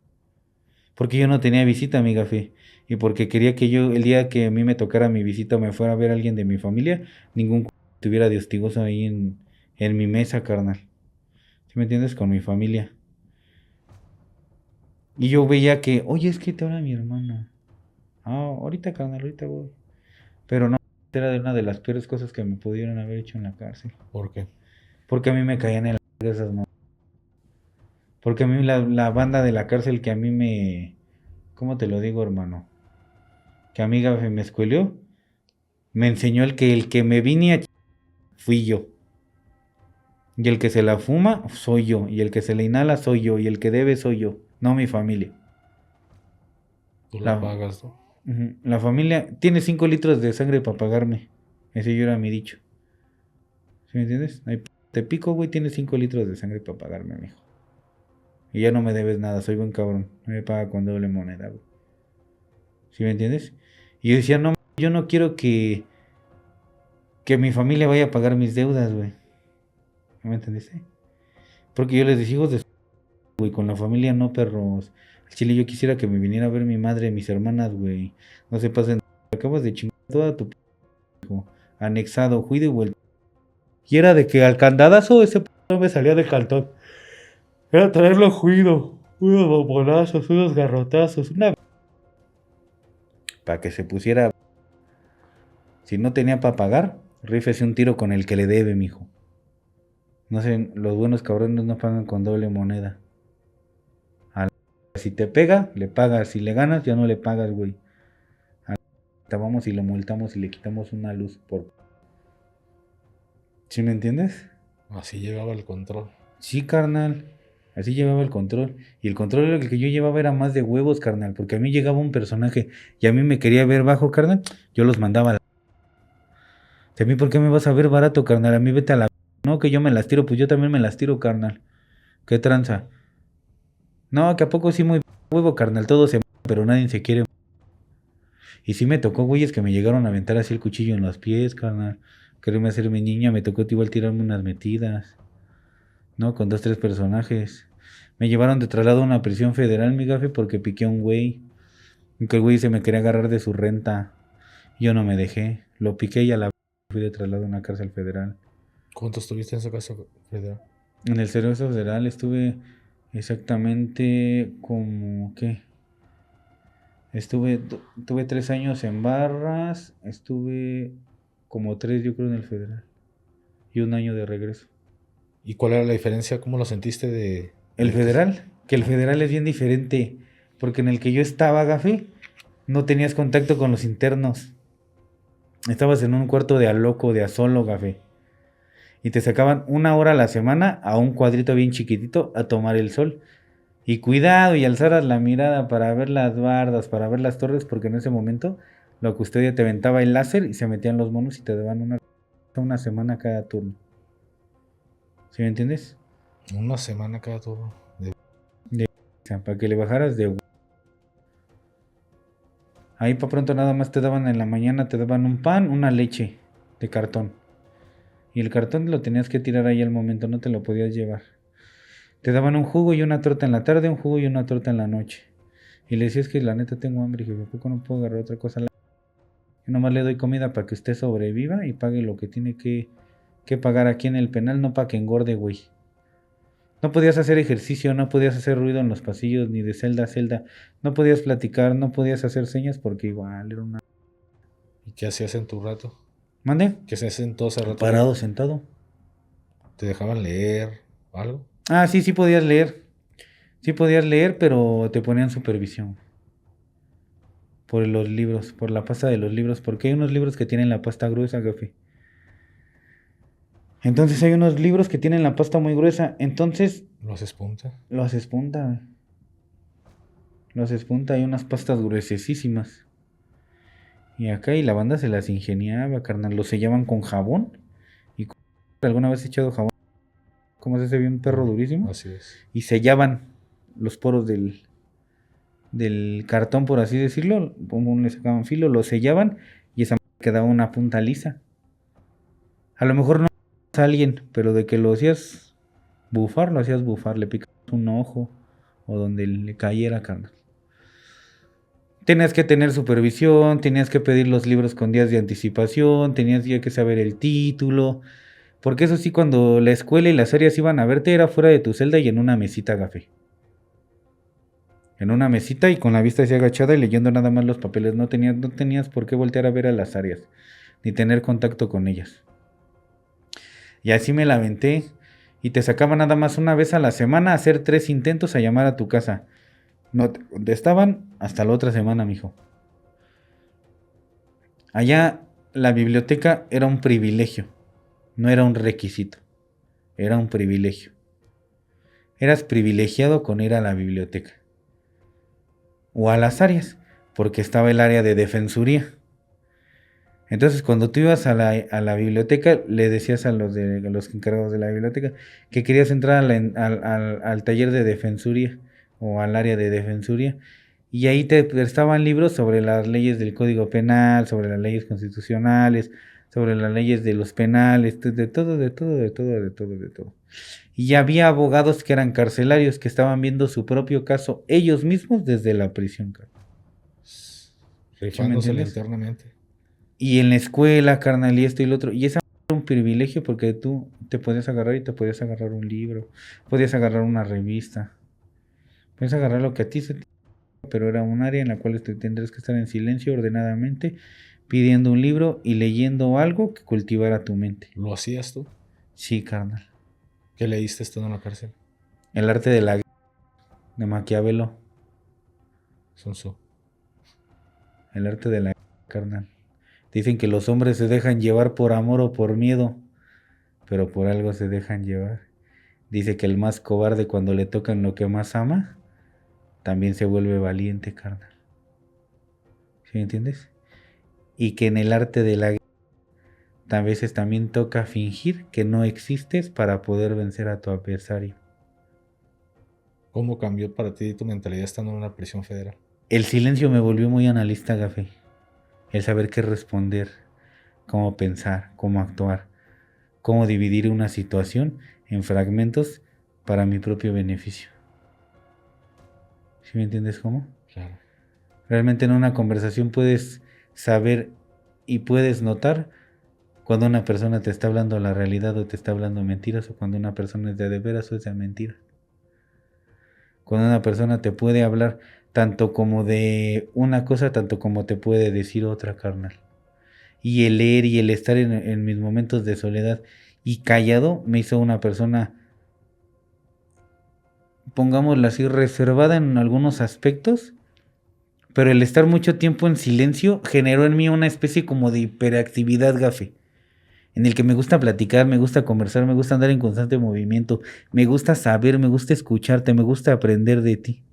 Porque yo no tenía visita, mi gafe. Y porque quería que yo, el día que a mí me tocara mi visita, me fuera a ver a alguien de mi familia, ningún estuviera de hostigoso ahí en mi mesa, carnal. ¿Sí me entiendes? Con mi familia. Y yo veía que, oye, es que te habla mi hermana. Ah, ahorita, carnal, ahorita voy. Pero no, era de una de las peores cosas que me pudieron haber hecho en la cárcel. ¿Por qué? Porque a mí me caían en la esas no. Porque a mí la banda de la cárcel que a mí me... ¿Cómo te lo digo, hermano? Que a mí me escuelió. Me enseñó el que me vine a fui yo. Y el que se la fuma soy yo. Y el que se la inhala soy yo. Y el que debe soy yo. No mi familia. Tú la pagas, ¿no? La familia tiene 5 litros de sangre para pagarme. Ese yo era mi dicho. ¿Sí me entiendes? Te pico, güey, tienes 5 litros de sangre para pagarme, mijo. Y ya no me debes nada, soy buen cabrón. Me paga con doble moneda, güey. ¿Sí me entiendes? Y yo decía, no, yo no quiero que mi familia vaya a pagar mis deudas, güey. ¿No me entendiste? Porque yo les decía, hijos de güey, con la familia no, perros. Al chile yo quisiera que me viniera a ver mi madre, mis hermanas, güey. No se pasen. Acabas de chingar toda tu hijo. Anexado, juide y vuelta. Y era de que al candadazo ese no me salía del cantón. Era traerlo juido. Unos bombonazos, unos garrotazos. Para que se pusiera. Si no tenía para pagar, rífese un tiro con el que le debe, mijo. No sé, los buenos cabrones no pagan con doble moneda. Si te pega, le pagas. Si le ganas, ya no le pagas, güey. estábamos y lo multamos y le quitamos una luz por... ¿Sí me entiendes? Así llevaba el control. Sí, carnal. Así llevaba el control. Y el control el que yo llevaba era más de huevos, carnal. Porque a mí llegaba un personaje y a mí me quería ver bajo, carnal. Yo los mandaba a la... ¿A mí por qué me vas a ver barato, carnal? A mí vete a la... No, que yo me las tiro. Pues yo también me las tiro, carnal. ¿Qué tranza? No, que a poco sí muy huevo, carnal. Todo se... pero nadie se quiere... Y sí me tocó, güeyes, que me llegaron a aventar así el cuchillo en los pies, carnal. Quererme hacer mi niña. Me tocó igual tirarme unas metidas. ¿No? Con 2, 3 personajes. Me llevaron de traslado a una prisión federal, mi gafe, porque piqué a un güey. Y que el güey se me quería agarrar de su renta. Yo no me dejé. Lo piqué y a la fui de traslado a una cárcel federal. ¿Cuánto estuviste en esa casa federal? En el servicio federal estuve exactamente como... ¿Qué? Tuve 3 años en barras. Estuve como 3 yo creo en el federal. Y 1 año de regreso. ¿Y cuál era la diferencia? ¿Cómo lo sentiste El federal, que el federal es bien diferente, porque en el que yo estaba, gafe, no tenías contacto con los internos. Estabas en un cuarto de a loco, de a solo, gafe. Y te sacaban 1 hora a la semana a un cuadrito bien chiquitito a tomar el sol. Y cuidado y alzaras la mirada para ver las bardas, para ver las torres, porque en ese momento la custodia te aventaba el láser y se metían los monos y te daban una semana cada turno. ¿Sí me entiendes? Una semana cada turno. O sea, para que le bajaras de... Ahí para pronto nada más te daban en la mañana, te daban un pan, una leche de cartón. Y el cartón lo tenías que tirar ahí al momento, no te lo podías llevar. Te daban un jugo y una torta en la tarde, un jugo y una torta en la noche. Y le decías que la neta tengo hambre, jefe, ¿por poco no puedo agarrar otra cosa? Yo nomás le doy comida para que usted sobreviva y pague lo que tiene que pagar aquí en el penal, no para que engorde, güey. No podías hacer ejercicio, no podías hacer ruido en los pasillos, ni de celda a celda. No podías platicar, no podías hacer señas porque igual era una... ¿Y qué hacías en tu rato? ¿Mande? ¿Qué se hace en todo ese rato? Parado, sentado. ¿Te dejaban leer algo? Ah, sí, sí podías leer. Sí podías leer, pero te ponían supervisión. Por los libros, por la pasta de los libros. Porque hay unos libros que tienen la pasta gruesa, gafe. Entonces hay unos libros que tienen la pasta muy gruesa. Entonces... ¿Lo haces punta? Lo haces punta, güey. Lo haces punta. Hay unas pastas gruesísimas. Y acá y la banda se las ingeniaba, carnal. Lo sellaban con jabón. Y alguna vez he echado jabón. Como se hace bien perro durísimo. Así es. Y sellaban los poros del cartón, por así decirlo. Como le sacaban filo, lo sellaban. Y esa quedaba una punta lisa. A lo mejor no a alguien, pero de que lo hacías bufar, lo hacías bufar. Le picabas un ojo o donde le cayera, carnal. Tenías que tener supervisión, tenías que pedir los libros con días de anticipación, tenías ya que saber el título, porque eso sí, cuando la escuela y las áreas iban a verte, era fuera de tu celda y en una mesita, gafe. En una mesita y con la vista así agachada y leyendo nada más los papeles. No tenías por qué voltear a ver a las áreas, ni tener contacto con ellas. Y así me la aventé, y te sacaba nada más una vez a la semana a hacer 3 intentos a llamar a tu casa. No te contestaban hasta la otra semana, mijo. Allá la biblioteca era un privilegio, no era un requisito, era un privilegio. Eras privilegiado con ir a la biblioteca. O a las áreas, porque estaba el área de defensoría. Entonces cuando tú ibas a la biblioteca, le decías a los encargados de la biblioteca que querías entrar al taller de defensoría o al área de defensoría. Y ahí te prestaban libros sobre las leyes del Código Penal, sobre las leyes constitucionales, sobre las leyes de los penales, de todo. Y ya había abogados que eran carcelarios, que estaban viendo su propio caso ellos mismos desde la prisión. Rifándosela internamente. Y en la escuela, carnal, y esto y lo otro. Y esa era un privilegio porque tú te podías agarrar y te podías agarrar un libro, podías agarrar una revista, podías agarrar lo que a ti se te... Pero era un área en la cual tendrías que estar en silencio ordenadamente, pidiendo un libro y leyendo algo que cultivara tu mente. ¿Lo hacías tú? Sí, carnal. ¿Qué leíste estando en la cárcel? El arte de la guerra, de Maquiavelo. Sun Tzu. El arte de la guerra, carnal. Dicen que los hombres se dejan llevar por amor o por miedo, pero por algo se dejan llevar. Dice que el más cobarde cuando le tocan lo que más ama, también se vuelve valiente, carnal. ¿Sí me entiendes? Y que en el arte de la guerra, a veces también toca fingir que no existes para poder vencer a tu adversario. ¿Cómo cambió para ti tu mentalidad estando en una prisión federal? El silencio me volvió muy analista, Gafé. El saber qué responder, cómo pensar, cómo actuar, cómo dividir una situación en fragmentos para mi propio beneficio. ¿Sí me entiendes cómo? Claro. Realmente en una conversación puedes saber y puedes notar cuando una persona te está hablando la realidad o te está hablando mentiras, o cuando una persona es de veras o es de mentira. Cuando una persona te puede hablar tanto como de una cosa, tanto como te puede decir otra, carnal. Y el leer y el estar en mis momentos de soledad y callado me hizo una persona, pongámoslo así, reservada en algunos aspectos, pero el estar mucho tiempo en silencio generó en mí una especie como de hiperactividad, Gafe, en el que me gusta platicar, me gusta conversar, me gusta andar en constante movimiento, me gusta saber, me gusta escucharte, me gusta aprender de ti.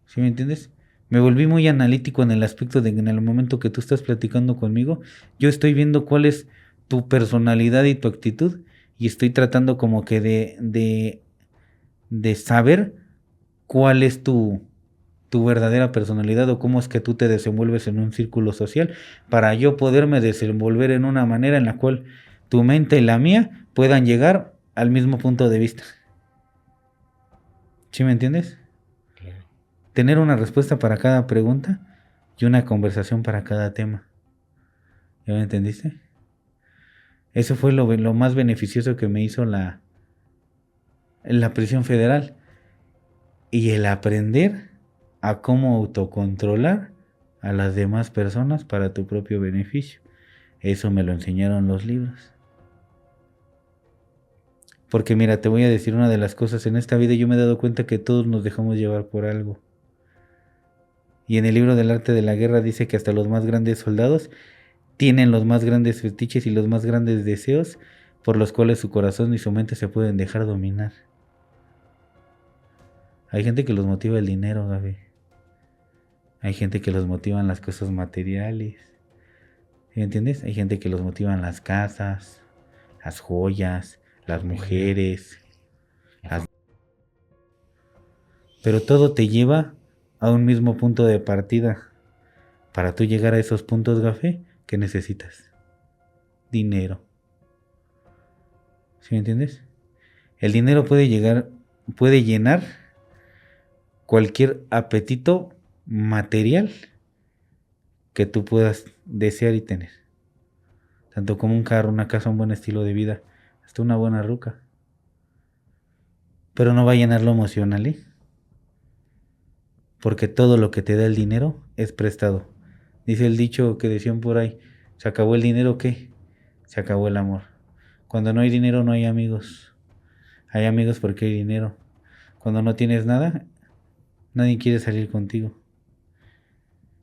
¿Sí me entiendes? Me volví muy analítico en el aspecto de que en el momento que tú estás platicando conmigo, yo estoy viendo cuál es tu personalidad y tu actitud, y estoy tratando como que de saber cuál es tu verdadera personalidad, o cómo es que tú te desenvuelves en un círculo social, para yo poderme desenvolver en una manera en la cual tu mente y la mía puedan llegar al mismo punto de vista. ¿Sí me entiendes? Claro. Tener una respuesta para cada pregunta y una conversación para cada tema. ¿Ya me entendiste? Eso fue lo más beneficioso que me hizo la prisión federal. Y el aprender a cómo autocontrolar a las demás personas para tu propio beneficio. Eso me lo enseñaron los libros. Porque mira, te voy a decir una de las cosas. En esta vida yo me he dado cuenta que todos nos dejamos llevar por algo. Y en el libro del arte de la guerra dice que hasta los más grandes soldados tienen los más grandes fetiches y los más grandes deseos por los cuales su corazón y su mente se pueden dejar dominar. Hay gente que los motiva el dinero, Gaby. Hay gente que los motivan las cosas materiales. ¿Sí me entiendes? Hay gente que los motivan las casas, las joyas, las mujeres. Pero todo te lleva a un mismo punto de partida. Para tú llegar a esos puntos, Gafé, ¿qué necesitas? Dinero. ¿Sí me entiendes? El dinero puede llenar cualquier apetito material que tú puedas desear y tener. Tanto como un carro, una casa, un buen estilo de vida, hasta una buena ruca. Pero no va a llenar lo emocional, ¿eh? Porque todo lo que te da el dinero es prestado. Dice el dicho que decían por ahí: ¿se acabó el dinero qué? Se acabó el amor. Cuando no hay dinero no hay amigos. Hay amigos porque hay dinero. Cuando no tienes nada, nadie quiere salir contigo.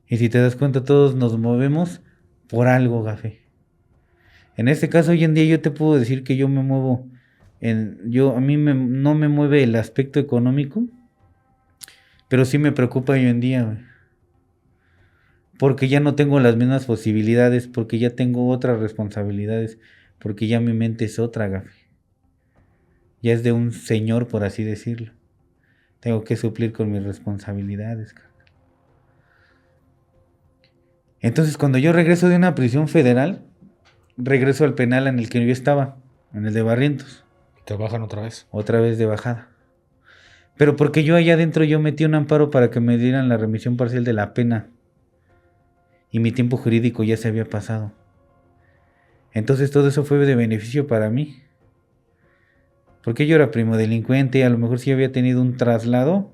Y si te das cuenta, todos nos movemos por algo, Gafé. En este caso, hoy en día yo te puedo decir que yo me muevo a mí no me mueve el aspecto económico, pero sí me preocupa hoy en día, güey. Porque ya no tengo las mismas posibilidades, porque ya tengo otras responsabilidades, porque ya mi mente es otra, Gafé. Ya es de un señor, por así decirlo. Tengo que suplir con mis responsabilidades, carnal. Entonces, cuando yo regreso de una prisión federal, regreso al penal en el que yo estaba, en el de Barrientos. ¿Te bajan otra vez? Otra vez de bajada. Pero porque yo allá adentro yo metí un amparo para que me dieran la remisión parcial de la pena. Y mi tiempo jurídico ya se había pasado. Entonces todo eso fue de beneficio para mí. Porque yo era primo delincuente, a lo mejor sí había tenido un traslado,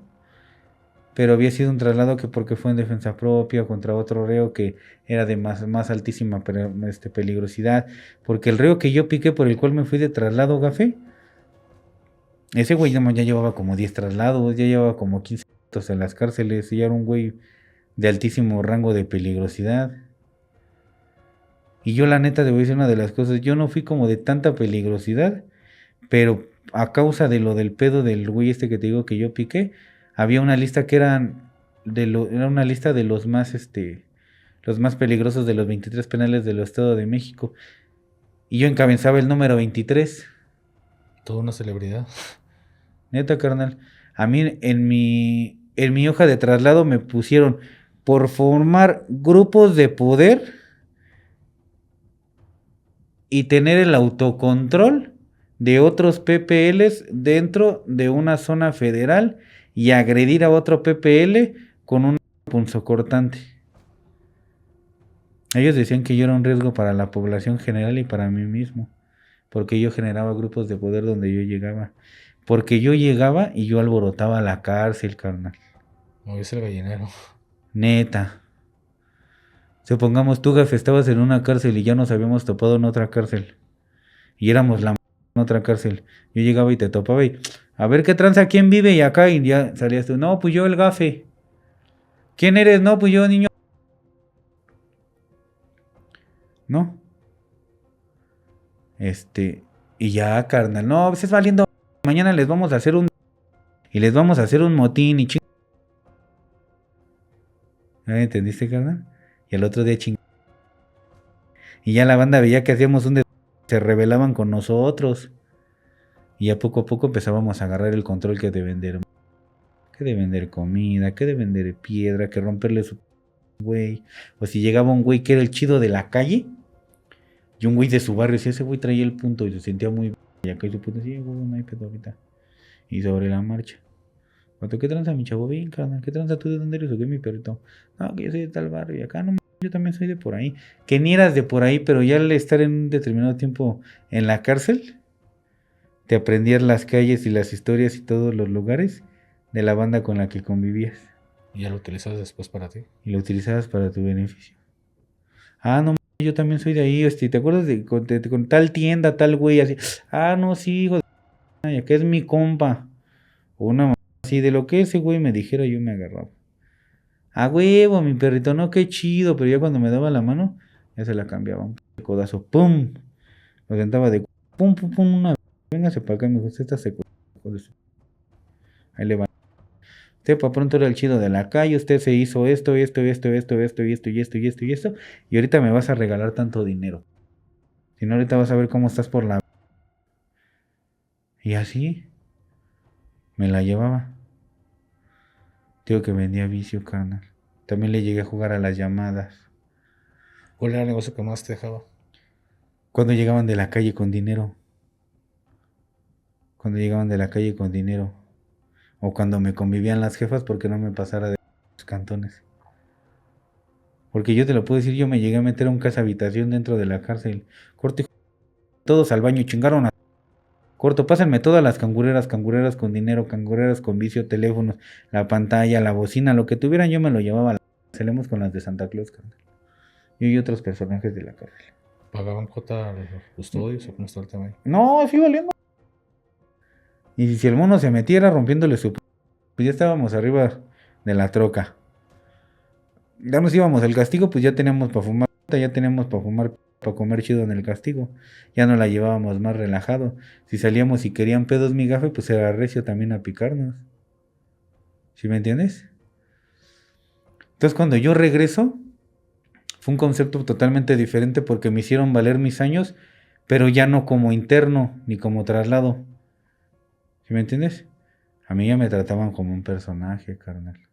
pero había sido un traslado que porque fue en defensa propia contra otro reo que era de más altísima peligrosidad. Porque el reo que yo piqué, por el cual me fui de traslado, Gafé, ese güey ya llevaba como 10 traslados, ya llevaba como 15 años en las cárceles, y ya era un güey de altísimo rango de peligrosidad. Y yo la neta te voy a decir una de las cosas, yo no fui como de tanta peligrosidad, pero a causa de lo del pedo del güey este que te digo que yo piqué, había una lista que era una lista de los más peligrosos de los 23 penales del Estado de México. Y yo encabezaba el número 23. Toda una celebridad. Neta, carnal. A mí en mi hoja de traslado me pusieron por formar grupos de poder y tener el autocontrol de otros PPLs dentro de una zona federal y agredir a otro PPL con un punzocortante. Ellos decían que yo era un riesgo para la población general y para mí mismo, porque yo generaba grupos de poder donde yo llegaba. Porque yo llegaba y yo alborotaba la cárcel, carnal. Moviese el gallinero. Neta. Supongamos tú, jefe, estabas en una cárcel y ya nos habíamos topado en otra cárcel. Y éramos la en otra cárcel. Yo llegaba y te topaba y... A ver qué tranza, ¿quién vive? Y acá y ya salías tú. No, pues yo el gafe. ¿Quién eres? No, pues yo, niño. ¿No? Y ya, carnal. No, pues es valiendo. Mañana les vamos a hacer y les vamos a hacer un motín y ching. ¿No entendiste, carnal? Y el otro día ching. Y ya la banda veía que hacíamos se rebelaban con nosotros. Y ya poco a poco empezábamos a agarrar el control que de vender comida, que de vender piedra, que romperle su güey. O si llegaba un güey que era el chido de la calle y un güey de su barrio, si ese güey traía el punto y se sentía muy... Y acá y su puto, sí, güey, no hay pedo ahorita. Y sobre la marcha. ¿Cuánto qué tranza mi chavo? Bien, carnal, ¿qué tranza tú? ¿De dónde eres o qué, mi perrito? No, que yo soy de tal barrio y acá no, yo también soy de por ahí. Que ni eras de por ahí, pero ya al estar en un determinado tiempo en la cárcel, te aprendías las calles y las historias y todos los lugares de la banda con la que convivías. Y ya lo utilizas después para ti. Y lo utilizabas para tu beneficio. Ah, no, yo también soy de ahí, ¿te acuerdas con tal tienda, tal güey, así? Ah, no, sí, hijo de... que es mi compa. O una así, de lo que ese güey me dijera, yo me agarraba. Ah, huevo, mi perrito, no, qué chido, pero ya cuando me daba la mano, ya se la cambiaba, un codazo, pum, lo sentaba de pum, pum, pum, una vez, véngase para acá, me gusta esta secuencia, ahí le va. Usted para pronto era el chido de la calle, usted se hizo esto, y esto, y ahorita me vas a regalar tanto dinero. Si no, ahorita vas a ver cómo estás por la... Y así, me la llevaba. Digo que vendía vicio, carnal. También le llegué a jugar a las llamadas. ¿Cuál era el negocio que más te dejaba? Cuando llegaban de la calle con dinero. O cuando me convivían las jefas porque no me pasara de los cantones. Porque yo te lo puedo decir, yo me llegué a meter a un casa habitación dentro de la cárcel. Corto, todos al baño, chingaron a... Corto, pásenme todas las cangureras con dinero, cangureras con vicio, teléfonos, la pantalla, la bocina, lo que tuvieran yo me lo llevaba. Salimos con las de Santa Claus, carnal. Yo y otros personajes de la cárcel. ¿Pagaban cuota a los custodios o cómo está el tema ahí? No, sí valiendo. Y si el mono se metiera rompiéndole su... Pues ya estábamos arriba de la troca. Ya nos íbamos al castigo, pues ya teníamos para fumar, para comer chido en el castigo. Ya no la llevábamos más relajado. Si salíamos y querían pedos mi gafe, pues era recio también a picarnos. ¿Sí me entiendes? Entonces cuando yo regreso, fue un concepto totalmente diferente porque me hicieron valer mis años, pero ya no como interno ni como traslado. ¿Sí me entiendes? A mí ya me trataban como un personaje, carnal.